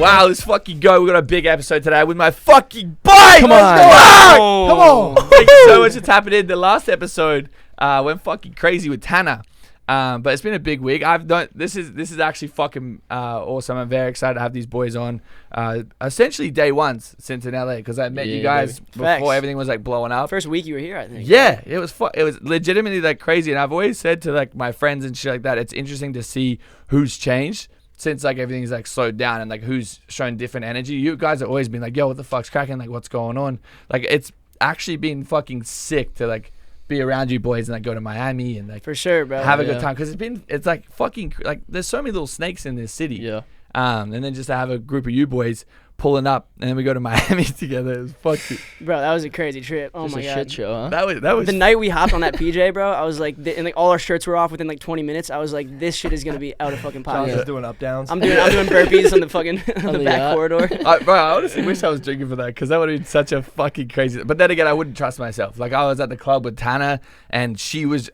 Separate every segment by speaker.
Speaker 1: Wow, let's fucking go. We got a big episode today with my fucking boy.
Speaker 2: Come on.
Speaker 1: Come on. Thank you so much for tapping in. The last episode went fucking crazy with Tanner. But it's been a big week. This is actually fucking awesome. I'm very excited to have these boys on. Essentially day one since in LA because I met you guys before everything was like blowing up.
Speaker 3: First week you were here, I think.
Speaker 1: Yeah, it was legitimately like crazy. And I've always said to like my friends and shit like that, it's interesting to see who's changed since like everything's like slowed down and like who's shown different energy. You guys have always been like, yo, what the fuck's cracking? Like, what's going on? Like, it's actually been fucking sick to like be around you boys and like go to Miami and like
Speaker 3: for sure, bro.
Speaker 1: Have a good time because it's like fucking like there's so many little snakes in this city.
Speaker 2: Yeah.
Speaker 1: And then just to have a group of you boys pulling up and then we go to Miami together. It was fucking
Speaker 3: bro. That was a crazy trip. Oh my god,
Speaker 2: shit show, huh?
Speaker 1: That was
Speaker 3: the night we hopped on that PJ, bro. I was like, and like all our shirts were off within like 20 minutes. I was like, this shit is gonna be out of fucking pocket.
Speaker 4: John's doing up downs.
Speaker 3: I'm doing burpees on the fucking on the back corridor.
Speaker 1: Bro, I honestly wish I was drinking for that because that would have been such a fucking crazy. But then again, I wouldn't trust myself. Like I was at the club with Tana and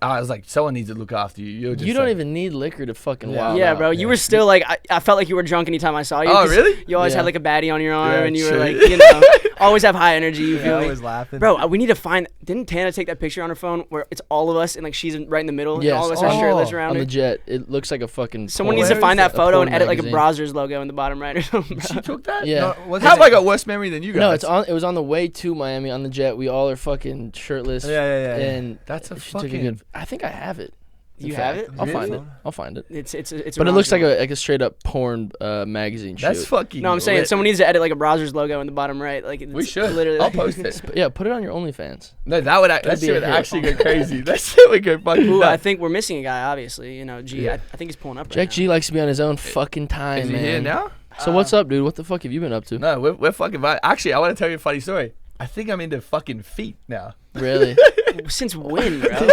Speaker 1: I was like, someone needs to look after you.
Speaker 2: You don't even need liquor to fucking wild
Speaker 3: Yeah,
Speaker 2: out.
Speaker 3: bro. You were still like, I felt like you were drunk anytime I saw you.
Speaker 1: Oh, really?
Speaker 3: You always had like a baddie on your arm and you were like, always have high energy. You feel me?
Speaker 4: Always laughing.
Speaker 3: Bro, we need to find. Didn't Tana take that picture on her phone where it's all of us and like she's right in the middle?
Speaker 2: Yes.
Speaker 3: And all of us are shirtless around
Speaker 2: on
Speaker 3: her.
Speaker 2: the jet. It looks like a fucking.
Speaker 3: Someone needs to find that photo and edit like a Brazzers logo in the bottom right or something. Bro.
Speaker 1: She took that?
Speaker 2: Yeah.
Speaker 4: No,
Speaker 1: How have I got worse memory than you guys?
Speaker 2: No, it was on the way to Miami on the jet. We all are fucking shirtless.
Speaker 4: Yeah.
Speaker 2: And
Speaker 1: that's a
Speaker 2: she took
Speaker 1: fucking.
Speaker 2: I think I have it.
Speaker 3: You have it?
Speaker 2: I'll find it.
Speaker 3: It's.
Speaker 2: But it looks like a straight up porn magazine shoot.
Speaker 1: That's fucking.
Speaker 3: No, I'm saying someone needs to edit like a Brazzers logo in the bottom right. Like
Speaker 1: we should.
Speaker 3: Literally.
Speaker 1: I'll post it.
Speaker 2: Yeah, put it on your OnlyFans.
Speaker 1: No, that shit would actually go crazy. That shit would go fucking.
Speaker 3: Ooh,
Speaker 1: nuts.
Speaker 3: I think we're missing a guy. Obviously, G. I think he's pulling up.
Speaker 2: Jack G likes to be on his own fucking time,
Speaker 1: Is he
Speaker 2: man.
Speaker 1: here now?
Speaker 2: So what's up, dude? What the fuck have you been up to?
Speaker 1: No, we're fucking. Actually, I want to tell you a funny story. I think I'm into fucking feet now.
Speaker 2: Really?
Speaker 3: Since when, bro?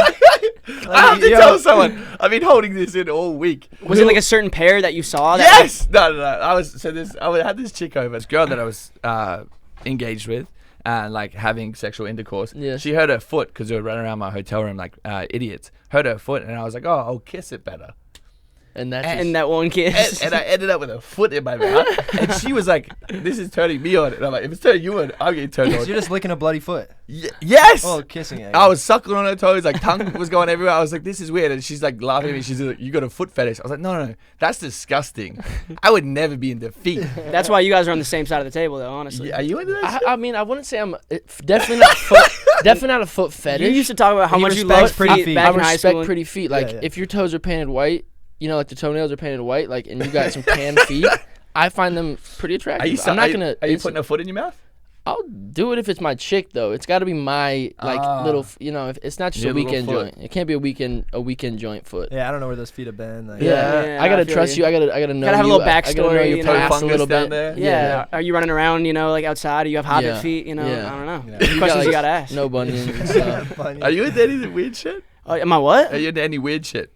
Speaker 1: I have to tell someone. I've been holding this in all week.
Speaker 3: Was it like a certain pair that you saw?
Speaker 1: Yes. No. I had this chick over, this girl that I was engaged with, and like having sexual intercourse.
Speaker 2: Yeah.
Speaker 1: She hurt her foot because they were running around my hotel room like idiots. Hurt her foot, and I was like, oh, I'll kiss it better.
Speaker 2: And that's
Speaker 3: and that one kiss.
Speaker 1: And I ended up with a foot in my mouth. And she was like, this is turning me on. And I'm like, if it's turning you on, I'm getting turned on.
Speaker 4: So you're just licking a bloody foot.
Speaker 1: Yes.
Speaker 4: Oh, kissing it.
Speaker 1: I was suckling on her toes, like tongue was going everywhere. I was like, this is weird. And she's like laughing at me. She's like, you got a foot fetish. I was like, no, that's disgusting. I would never be into feet.
Speaker 3: That's why you guys are on the same side of the table, though. Honestly.
Speaker 1: Yeah, are you into that?
Speaker 2: I mean, I wouldn't say I'm definitely not definitely not a foot fetish.
Speaker 3: You used to talk about how much you
Speaker 4: respect
Speaker 3: love
Speaker 4: pretty feet.
Speaker 3: back
Speaker 2: I
Speaker 3: in high
Speaker 2: respect
Speaker 3: school.
Speaker 2: pretty feet. Like if your toes are painted white, like the toenails are painted white, like, and you got some tan feet, I find them pretty attractive.
Speaker 1: Are you putting a foot in your mouth?
Speaker 2: I'll do it if it's my chick though. It's got to be my little, if it's not just a weekend joint. It can't be a weekend joint foot.
Speaker 4: Yeah, I don't know where those feet have been. Like,
Speaker 2: Yeah, I gotta trust you. I gotta know.
Speaker 3: Gotta have a little
Speaker 2: I gotta know
Speaker 3: backstory,
Speaker 2: your
Speaker 3: you know.
Speaker 2: past a little
Speaker 1: down
Speaker 2: bit.
Speaker 1: there.
Speaker 3: Yeah. Are you running around, like outside? Do you have hobbit feet? I don't know. Questions you gotta ask.
Speaker 2: No bunions.
Speaker 1: Are you into any weird shit?
Speaker 3: Am I what?
Speaker 1: Are you into any weird shit?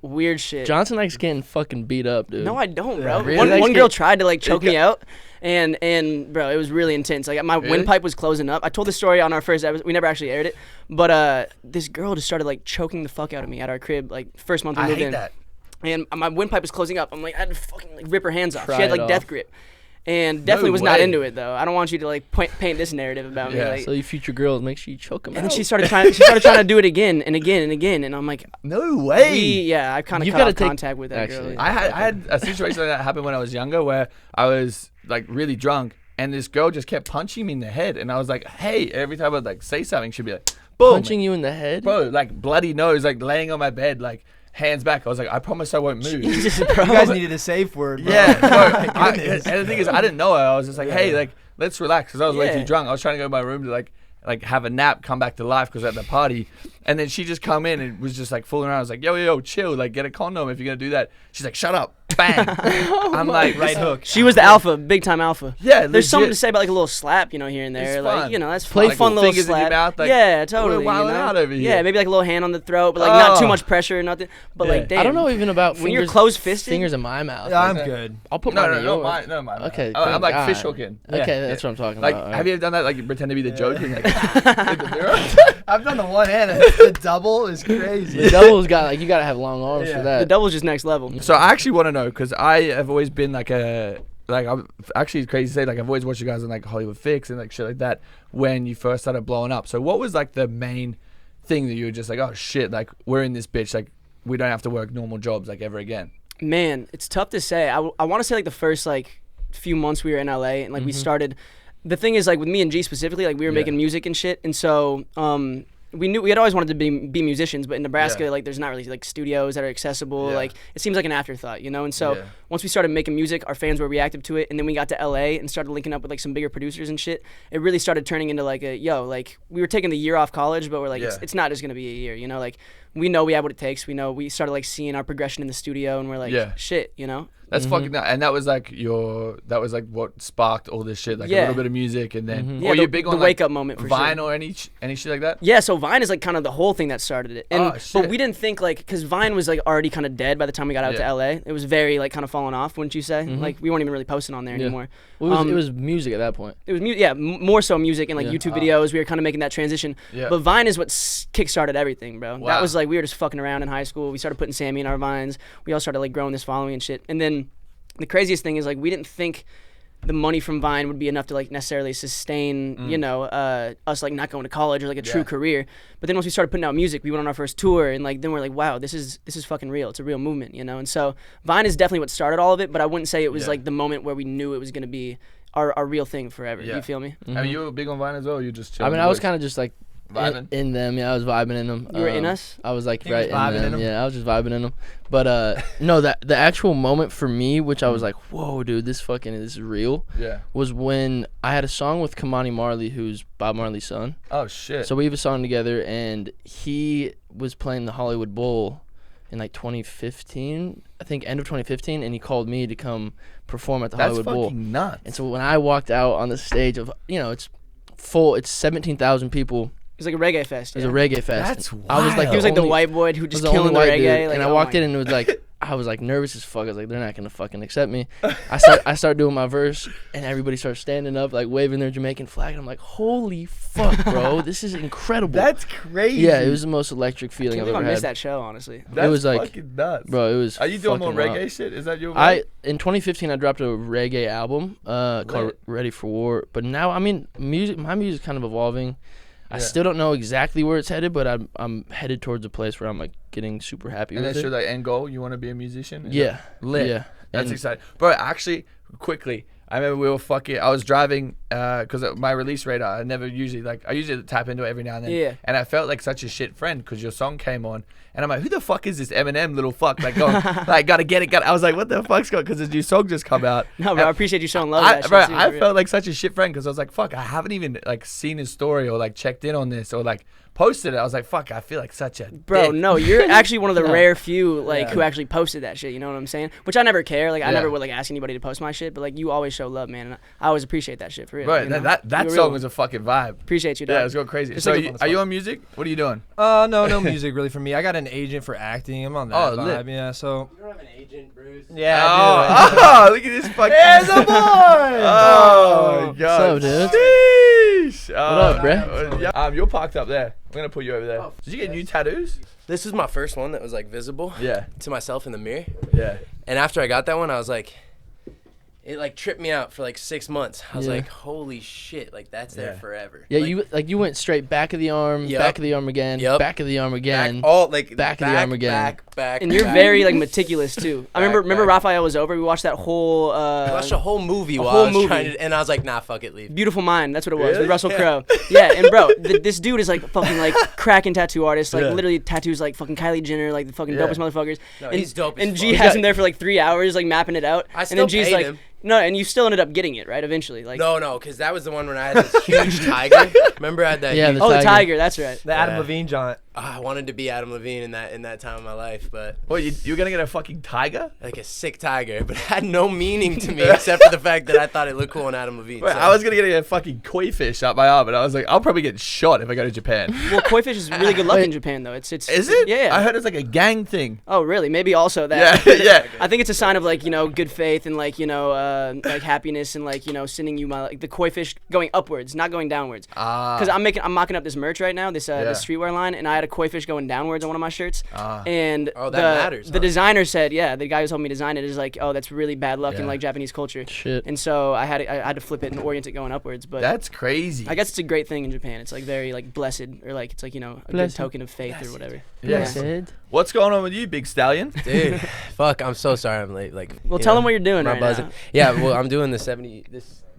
Speaker 3: Weird shit.
Speaker 2: Johnson likes getting fucking beat up, dude.
Speaker 3: No, I don't, bro.
Speaker 2: Really?
Speaker 3: One girl tried to like choke me out, and bro, it was really intense. Like my windpipe was closing up. I told the story on our first episode. We never actually aired it, but this girl just started like choking the fuck out of me at our crib, like first month we moved in.
Speaker 1: I hate that.
Speaker 3: And my windpipe was closing up. I'm like, I had to fucking like rip her hands off.
Speaker 2: Pry
Speaker 3: She had
Speaker 2: it
Speaker 3: like death
Speaker 2: off.
Speaker 3: grip. And definitely
Speaker 1: No
Speaker 3: was not
Speaker 1: way.
Speaker 3: into it though. I don't want you to like paint this narrative about me.
Speaker 1: Yeah.
Speaker 3: Like,
Speaker 2: So you future girls, make sure you choke them out.
Speaker 3: and then she started trying to do it again and again and again. And I'm like,
Speaker 1: No way.
Speaker 3: I kind of
Speaker 2: You've
Speaker 3: cut
Speaker 2: gotta
Speaker 3: off
Speaker 2: take-
Speaker 3: contact with that
Speaker 2: actually.
Speaker 3: girl.
Speaker 1: I had a situation like that happen when I was younger where I was like really drunk and this girl just kept punching me in the head and I was like, hey, every time I'd like say something, she'd be like, boom.
Speaker 2: punching you in the head.
Speaker 1: Bro, like bloody nose, like laying on my bed, like hands back. I was like, I promise I won't move.
Speaker 3: Jesus, bro.
Speaker 4: You guys needed a safe word, bro.
Speaker 1: Yeah, bro.
Speaker 4: My goodness.
Speaker 1: And the thing is, I didn't know her. I was just like, hey, like, let's relax because I was way
Speaker 3: Yeah.
Speaker 1: too drunk. I was trying to go to my room to like have a nap, come back to life because at the party. And then she just come in and was just like fooling around. I was like, yo, chill, like get a condom if you're gonna do that. She's like, shut up, bang. I'm like,
Speaker 4: Right hook.
Speaker 3: She was the alpha, big time alpha.
Speaker 1: Yeah,
Speaker 3: There's something to
Speaker 1: legit.
Speaker 3: say about like a little slap, here and there.
Speaker 1: It's
Speaker 3: like,
Speaker 1: fun.
Speaker 3: that's
Speaker 1: Play
Speaker 3: fun. Fun little
Speaker 1: fingers in your
Speaker 3: slap.
Speaker 1: mouth, like,
Speaker 3: yeah, totally.
Speaker 1: we're wilding out over here.
Speaker 3: Yeah, maybe like a little hand on the throat, but like not too
Speaker 1: Oh.
Speaker 3: much pressure or nothing. But
Speaker 1: Yeah.
Speaker 3: like, damn.
Speaker 2: I don't know even about
Speaker 3: When you're
Speaker 2: fingers,
Speaker 3: closed-fisted?
Speaker 2: fingers in my mouth.
Speaker 4: Yeah, I'm
Speaker 1: Okay.
Speaker 4: good.
Speaker 2: I'll put
Speaker 1: No,
Speaker 2: mine
Speaker 1: no,
Speaker 2: in
Speaker 1: no,
Speaker 2: yours.
Speaker 1: mine, no, mine.
Speaker 2: Okay,
Speaker 1: I'm
Speaker 2: thank
Speaker 1: like
Speaker 2: God.
Speaker 1: fish hooking.
Speaker 2: Okay,
Speaker 4: Yeah.
Speaker 2: that's what I'm talking
Speaker 1: Like,
Speaker 2: about.
Speaker 1: have you ever done that? Like, you pretend to be the joke and like, in the mirror?
Speaker 4: I've done the one hand. And the double is crazy.
Speaker 2: The double's got you gotta have long arms
Speaker 4: Yeah.
Speaker 2: for
Speaker 3: The
Speaker 2: that.
Speaker 3: double's just next level.
Speaker 1: So I actually want to know because I have always been like a like I'm actually crazy to say, like I've always watched you guys on like Hollywood Fix and like shit like that when you first started blowing up. So what was like the main thing that you were just like, oh shit, like we're in this bitch, like we don't have to work normal jobs like ever again?
Speaker 3: Man, it's tough to say. I want to say like the first like few months we were in LA and like we started. The thing is like with me and G specifically, like we were making music and shit, and so we had always wanted to be musicians, but in Nebraska like there's not really like studios that are accessible. Like it seems like an afterthought, you know. And so once we started making music, our fans were reactive to it, and then we got to LA and started linking up with like some bigger producers and shit. It really started turning into like like we were taking the year off college, but we're like it's not just gonna be a year, you know. Like we know we have what it takes. We know we started like seeing our progression in the studio, and we're like shit, you know.
Speaker 1: That's fucking, and that was like what sparked all this shit, like a little bit of music, and then you're big on
Speaker 3: the wake up moment for
Speaker 1: Vine
Speaker 3: sure.
Speaker 1: or any shit like that.
Speaker 3: Yeah, so Vine is like kind of the whole thing that started it, and but we didn't think like because Vine was like already kind of dead by the time we got out to LA. It was very like kind of falling off, wouldn't you say? Like we weren't even really posting on there anymore.
Speaker 2: Well, it was music at that point.
Speaker 3: It was more so music and like YouTube videos. We were kind of making that transition, but Vine is what kickstarted everything, bro. That was like we were just fucking around in high school. We started putting Sammy in our Vines. We all started like growing this following and shit, and then. The craziest thing is like we didn't think the money from Vine would be enough to like necessarily sustain you know us like not going to college or like a true career. But then once we started putting out music, we went on our first tour, and like then we're like, wow, this is fucking real. It's a real movement, you know. And so Vine is definitely what started all of it, but I wouldn't say it was like the moment where we knew it was gonna be our real thing forever. You feel me?
Speaker 1: I mean, you were big on Vine as well. Or you just chilling?
Speaker 2: I mean, I was kind of just like in them. I was vibing in them.
Speaker 3: You were in us?
Speaker 2: I was like right in them. Yeah, I was just vibing in them. But no, the actual moment for me, which I was like, whoa, dude, this is real. Yeah. Was when I had a song with Kamani Marley, who's Bob Marley's son.
Speaker 1: Oh shit.
Speaker 2: So we have a song together, and he was playing the Hollywood Bowl in like 2015, I think end of 2015, and he called me to come perform at the Hollywood Bowl.
Speaker 1: That's fucking nuts.
Speaker 2: And so when I walked out on the stage of, it's full, it's 17,000 people.
Speaker 3: It was like a reggae fest.
Speaker 2: It was a reggae fest.
Speaker 1: That's wild.
Speaker 2: I was like,
Speaker 3: he was like the white boy who just killing the reggae.
Speaker 2: Like, and I walked in and it was like, I was like nervous as fuck. I was like, they're not gonna fucking accept me. I start doing my verse, and everybody starts standing up, like waving their Jamaican flag. And I'm like, holy fuck, bro, this is incredible.
Speaker 4: That's crazy.
Speaker 2: Yeah, it was the most electric feeling I've ever had.
Speaker 3: I missed that show, honestly.
Speaker 1: That's
Speaker 2: it was like
Speaker 1: fucking nuts,
Speaker 2: bro. It was.
Speaker 1: Are you doing more reggae shit? Is that your?
Speaker 2: In 2015 I dropped a reggae album called Ready for War. But now, I mean, my music's kind of evolving. I still don't know exactly where it's headed, but I'm headed towards a place where I'm like getting super happy with it.
Speaker 1: And that's your like end goal? You want to be a musician?
Speaker 2: Lit. Yeah.
Speaker 1: That's exciting. Bro, actually, quickly, I remember I was driving, because my release radar, I usually tap into it every now and then. Yeah. And I felt like such a shit friend because your song came on. And I'm like, who the fuck is this Eminem little fuck? Like, going, like, gotta get it. I was like, what the fuck's going on? Because his new song just come out.
Speaker 3: No, bro, I appreciate you showing love to that shit too,
Speaker 1: I felt like such a shit friend because I was like, fuck, I haven't even, like, seen his story or, like, checked in on this or, like, posted it. I was like, fuck, I feel like such a
Speaker 3: bro, no, you're actually one of the rare few, like, who actually posted that shit, you know what I'm saying? Which I never care. Like, I never would, like, ask anybody to post my shit, but, like, you always show love, man. And I always appreciate that shit, for real.
Speaker 1: Right, that song was a fucking vibe.
Speaker 3: Appreciate you, dog.
Speaker 1: Yeah, it was going crazy. So, are you on music? What are you doing?
Speaker 5: No music really for me. I got an agent for acting. I'm on that vibe, yeah, so.
Speaker 6: You don't have an agent, Bruce?
Speaker 5: Yeah, I
Speaker 1: do. Look at this fucking.
Speaker 5: There's a boy!
Speaker 1: Oh, my God.
Speaker 2: What's up, dude?
Speaker 1: Sheesh.
Speaker 2: What up, bruh?
Speaker 1: You're parked up there. I'm going to put you over there. Did you get new tattoos?
Speaker 6: This is my first one that was like visible to myself in the mirror.
Speaker 1: Yeah.
Speaker 6: And after I got that one, I was like, it like tripped me out for like 6 months. I was like, holy shit, like that's there forever.
Speaker 2: Yeah, you went straight back of the arm, back of the arm again, back of the arm again,
Speaker 6: all like
Speaker 2: back of the arm again.
Speaker 6: Back.
Speaker 3: And you're very like meticulous too. I remember Raphael was over. We watched that whole. We
Speaker 6: watched a whole movie and I was like, nah, fuck it, leave.
Speaker 3: Beautiful Mind, that's what it was with Russell Crowe. Yeah, and bro, this dude is like fucking like cracking tattoo artist, like literally tattoos like fucking Kylie Jenner, like the fucking dopest motherfuckers.
Speaker 6: No,
Speaker 3: and,
Speaker 6: he's dope.
Speaker 3: And G has him there for like 3 hours, like mapping it out.
Speaker 6: I
Speaker 3: and
Speaker 6: still
Speaker 3: then G's
Speaker 6: paid
Speaker 3: like,
Speaker 6: him.
Speaker 3: no, and you still ended up getting it right eventually, like.
Speaker 6: No, because that was the one when I had this huge tiger. Remember I had that?
Speaker 2: Yeah,
Speaker 6: huge
Speaker 3: the tiger. That's right.
Speaker 5: The Adam Levine jaunt.
Speaker 6: I wanted to be Adam Levine in that time of my life, but
Speaker 1: What, you're gonna get a fucking tiger?
Speaker 6: like a sick tiger, but it had no meaning to me except for the fact that I thought it looked cool in Adam Levine.
Speaker 1: Wait,
Speaker 6: So.
Speaker 1: I was gonna get a fucking koi fish up my arm, but I was like, I'll probably get shot if I go to Japan.
Speaker 3: Well, koi fish is really good luck in Japan, though. It's.
Speaker 1: Is it?
Speaker 3: Yeah.
Speaker 1: I heard it's like a gang thing.
Speaker 3: Oh, really? Maybe also that.
Speaker 1: Yeah.
Speaker 3: I think it's a sign of like good faith and like like happiness and like sending you the koi fish going upwards, not going downwards. Because I'm mocking up this merch right now, this streetwear line, and I had a koi fish going downwards on one of my shirts. And
Speaker 6: that matters.
Speaker 3: The designer said, the guy who's helping me design it is like, oh, that's really bad luck in like Japanese culture.
Speaker 2: Shit.
Speaker 3: And so I had to flip it and orient it going upwards. But
Speaker 1: That's crazy.
Speaker 3: I guess it's a great thing in Japan. It's like very like blessed, or like it's like, you know, a good token of faith or whatever.
Speaker 2: Blessed.
Speaker 1: What's going on with you, big stallion?
Speaker 6: Dude, fuck, I'm so sorry I'm late. Like,
Speaker 3: Well, tell them what you're doing right
Speaker 6: buzzing.
Speaker 3: now.
Speaker 6: Yeah, well, I'm doing this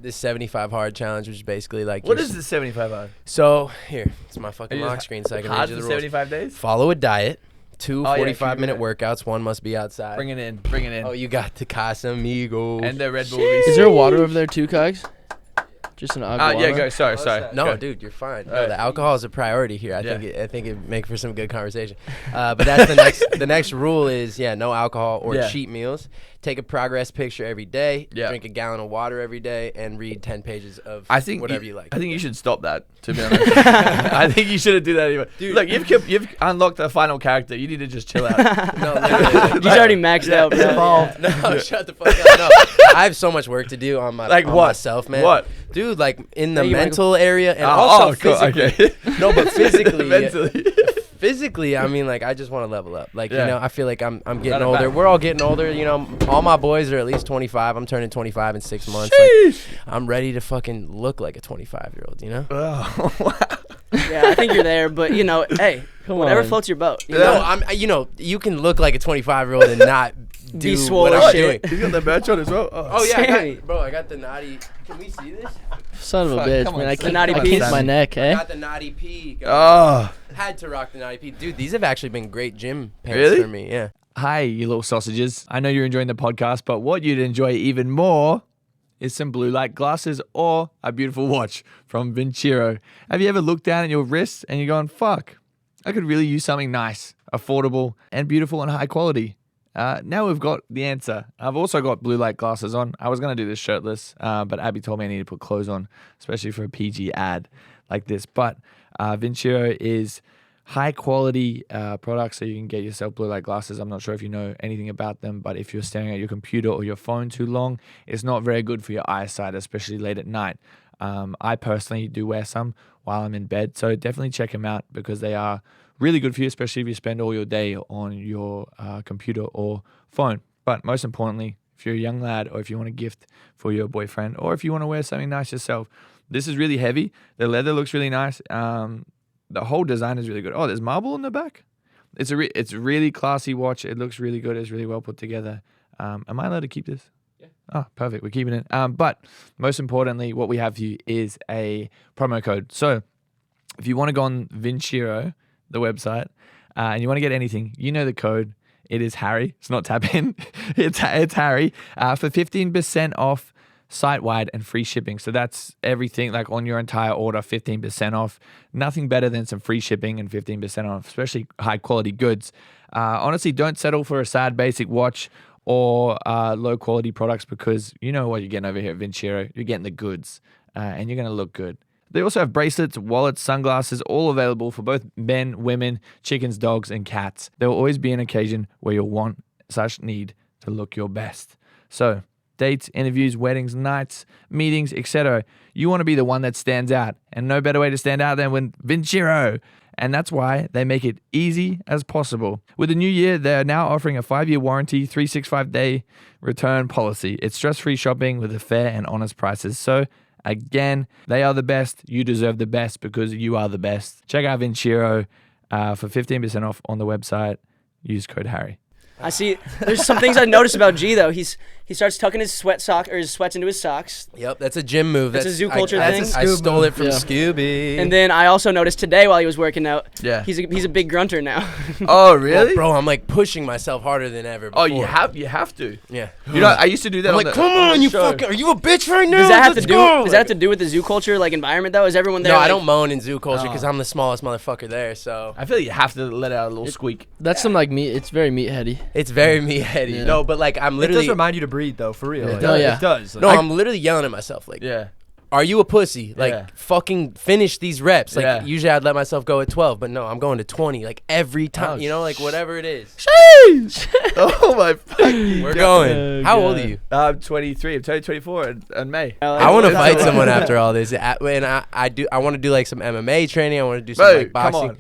Speaker 6: 75 hard challenge, which is basically like.
Speaker 1: What is the 75 hour?
Speaker 6: So here, it's my fucking lock screen, so I can read
Speaker 1: Hard
Speaker 6: you
Speaker 1: for
Speaker 6: the rules.
Speaker 1: 75 days?
Speaker 6: Follow a diet. 2
Speaker 1: Oh, yeah,
Speaker 6: 45-minute workouts. 1 must be outside.
Speaker 1: Bring it in. Bring it in.
Speaker 6: Oh, you got the Casamigos.
Speaker 1: And the Red Bull.
Speaker 2: Is there water over there too, Cogs? Just an agua.
Speaker 1: Yeah, go. Sorry.
Speaker 6: No,
Speaker 1: Go.
Speaker 6: dude, you're fine. No,
Speaker 1: Alright.
Speaker 6: the alcohol is a priority here. I think it make for some good conversation. But that's the next rule is no alcohol or cheat meals. Take a progress picture every day.
Speaker 1: Yeah.
Speaker 6: Drink a gallon of water every day and read 10 pages of whatever you like.
Speaker 1: I think you should stop that, to be honest. I think you shouldn't do that anymore.
Speaker 6: Dude.
Speaker 1: Look, you've unlocked the final character. You need to just chill out.
Speaker 6: No, literally.
Speaker 3: He's already maxed out, bro.
Speaker 6: No, shut the fuck up. No, I have so much work to do on myself, man.
Speaker 1: What?
Speaker 6: Dude, like in the
Speaker 3: Hey, you wanna
Speaker 6: mental area and also
Speaker 1: cool.
Speaker 6: physically.
Speaker 1: Okay.
Speaker 6: No, but physically.
Speaker 1: Mentally.
Speaker 6: Physically, I mean, like, I just want to level up. Like, you
Speaker 1: Yeah.
Speaker 6: know, I feel like I'm
Speaker 1: Run
Speaker 6: getting
Speaker 1: it
Speaker 6: older.
Speaker 1: back.
Speaker 6: We're all getting older. You know, all my boys are at least 25. I'm turning 25 in 6 months. Like, I'm ready to fucking look like a 25-year-old, you know?
Speaker 1: Oh, wow.
Speaker 3: Yeah, I think you're there, but you know, hey, whatever floats your boat. You know?
Speaker 6: No, you know, you can look like a 25-year-old and not do
Speaker 3: swole
Speaker 6: what
Speaker 3: as
Speaker 6: I'm
Speaker 3: shit.
Speaker 6: doing.
Speaker 1: He's got the merch on as well.
Speaker 6: Oh, yeah,
Speaker 3: Sammy.
Speaker 6: I got the naughty. Can we see this?
Speaker 2: Son of a
Speaker 1: Fuck,
Speaker 2: bitch,
Speaker 1: come
Speaker 2: man.
Speaker 1: on,
Speaker 2: I
Speaker 1: Sammy.
Speaker 2: can't,
Speaker 3: Naughty
Speaker 2: I
Speaker 3: piece.
Speaker 2: kinked my neck,
Speaker 6: I
Speaker 2: eh?
Speaker 6: got the naughty P.
Speaker 1: Oh.
Speaker 6: Had to rock the naughty P. Dude, these have actually been great gym pants
Speaker 1: Really?
Speaker 6: for me. Yeah.
Speaker 1: Hi, you little sausages. I know you're enjoying the podcast, but what you'd enjoy even more is some blue light glasses or a beautiful watch from Vincero. Have you ever looked down at your wrists and you're going, fuck, I could really use something nice, affordable, and beautiful and high quality? Now we've got the answer. I've also got blue light glasses on. I was going to do this shirtless, but Abby told me I need to put clothes on, especially for a PG ad like this. But Vincero is high quality products, so you can get yourself blue light glasses. I'm not sure if you know anything about them, but if you're staring at your computer or your phone too long, it's not very good for your eyesight, especially late at night. I personally do wear some while I'm in bed, so definitely check them out because they are really good for you, especially if you spend all your day on your computer or phone. But most importantly, if you're a young lad or if you want a gift for your boyfriend or if you want to wear something nice yourself, this is really heavy. The leather looks really nice. The whole design is really good. Oh, there's marble in the back. It's a really classy watch. It looks really good. It's really well put together. Am I allowed to keep this? Yeah. Oh, perfect. We're keeping it. But most importantly, what we have for you is a promo code. So if you want to go on Vincero, the website, and you want to get anything, you know the code. It is Harry. It's not tap in. It's Harry for 15% off site-wide and free shipping. So that's everything, like on your entire order, 15% off. Nothing better than some free shipping and 15% off, especially high-quality goods. Honestly, don't settle for a sad basic watch or low-quality products because you know what you're getting over here at Vincero. You're getting the goods, and you're going to look good. They also have bracelets, wallets, sunglasses, all available for both men, women, chickens, dogs, and cats. There will always be an occasion where you'll want/need to look your best. So, dates, interviews, weddings, nights, meetings, etc. You want to be the one that stands out, and no better way to stand out than with Vincero. And that's why they make it easy as possible. With the new year, they're now offering a 5-year warranty, 365-day return policy. It's stress-free shopping with a fair and honest prices. So, again, they are the best. You deserve the best because you are the best. Check out Vincero for 15% off on the website. Use code Harry.
Speaker 3: I see. There's some things I noticed about G though. He starts tucking his sweats into his socks.
Speaker 6: Yep, that's a gym move.
Speaker 3: That's a zoo culture thing.
Speaker 6: I stole it from Scooby.
Speaker 3: And then I also noticed today while he was working out,
Speaker 1: Yeah.
Speaker 3: he's a big grunter now.
Speaker 1: Oh, really?
Speaker 6: Well, bro, I'm like pushing myself harder than ever before.
Speaker 1: Oh, you have to.
Speaker 6: Yeah.
Speaker 1: You know, I used to do that.
Speaker 6: I'm
Speaker 1: on
Speaker 6: like,
Speaker 1: the,
Speaker 6: come on,
Speaker 1: the
Speaker 6: you
Speaker 1: show.
Speaker 6: fucking, are you a bitch right now?
Speaker 3: Does that have
Speaker 6: Let's
Speaker 3: to do?
Speaker 6: go.
Speaker 3: Does that have to do with the zoo culture like environment though? Is everyone there?
Speaker 6: No,
Speaker 3: like,
Speaker 6: I don't moan in zoo culture because I'm the smallest motherfucker there. So
Speaker 1: I feel like you have to let out a little squeak.
Speaker 2: That's some like meat. It's very meatheady.
Speaker 6: it's very meatheady.
Speaker 2: Yeah.
Speaker 6: No, but like I'm
Speaker 5: It
Speaker 6: literally.
Speaker 5: does remind you to breathe, though, for real.
Speaker 1: Yeah.
Speaker 5: Like,
Speaker 2: Oh, yeah.
Speaker 5: It does.
Speaker 6: No,
Speaker 5: Like,
Speaker 6: I'm literally yelling at myself like,
Speaker 1: Yeah.
Speaker 6: are you a pussy? Like,
Speaker 1: Yeah.
Speaker 6: fucking finish these reps. Like,
Speaker 1: Yeah.
Speaker 6: usually I'd let myself go at 12, but no, I'm going to 20, like, every time.
Speaker 1: Oh,
Speaker 6: You know, like, whatever it is.
Speaker 1: Oh, my fucking
Speaker 6: We're
Speaker 1: God.
Speaker 6: going.
Speaker 2: Oh,
Speaker 6: How
Speaker 2: God.
Speaker 6: old are you?
Speaker 1: I'm 23. I'm turning 24 in May.
Speaker 6: I want to
Speaker 1: That's
Speaker 6: fight
Speaker 1: all
Speaker 6: someone
Speaker 1: right.
Speaker 6: after all this. And I want to do like some MMA training. I want to do some
Speaker 1: Bro,
Speaker 6: like boxing.
Speaker 1: come on.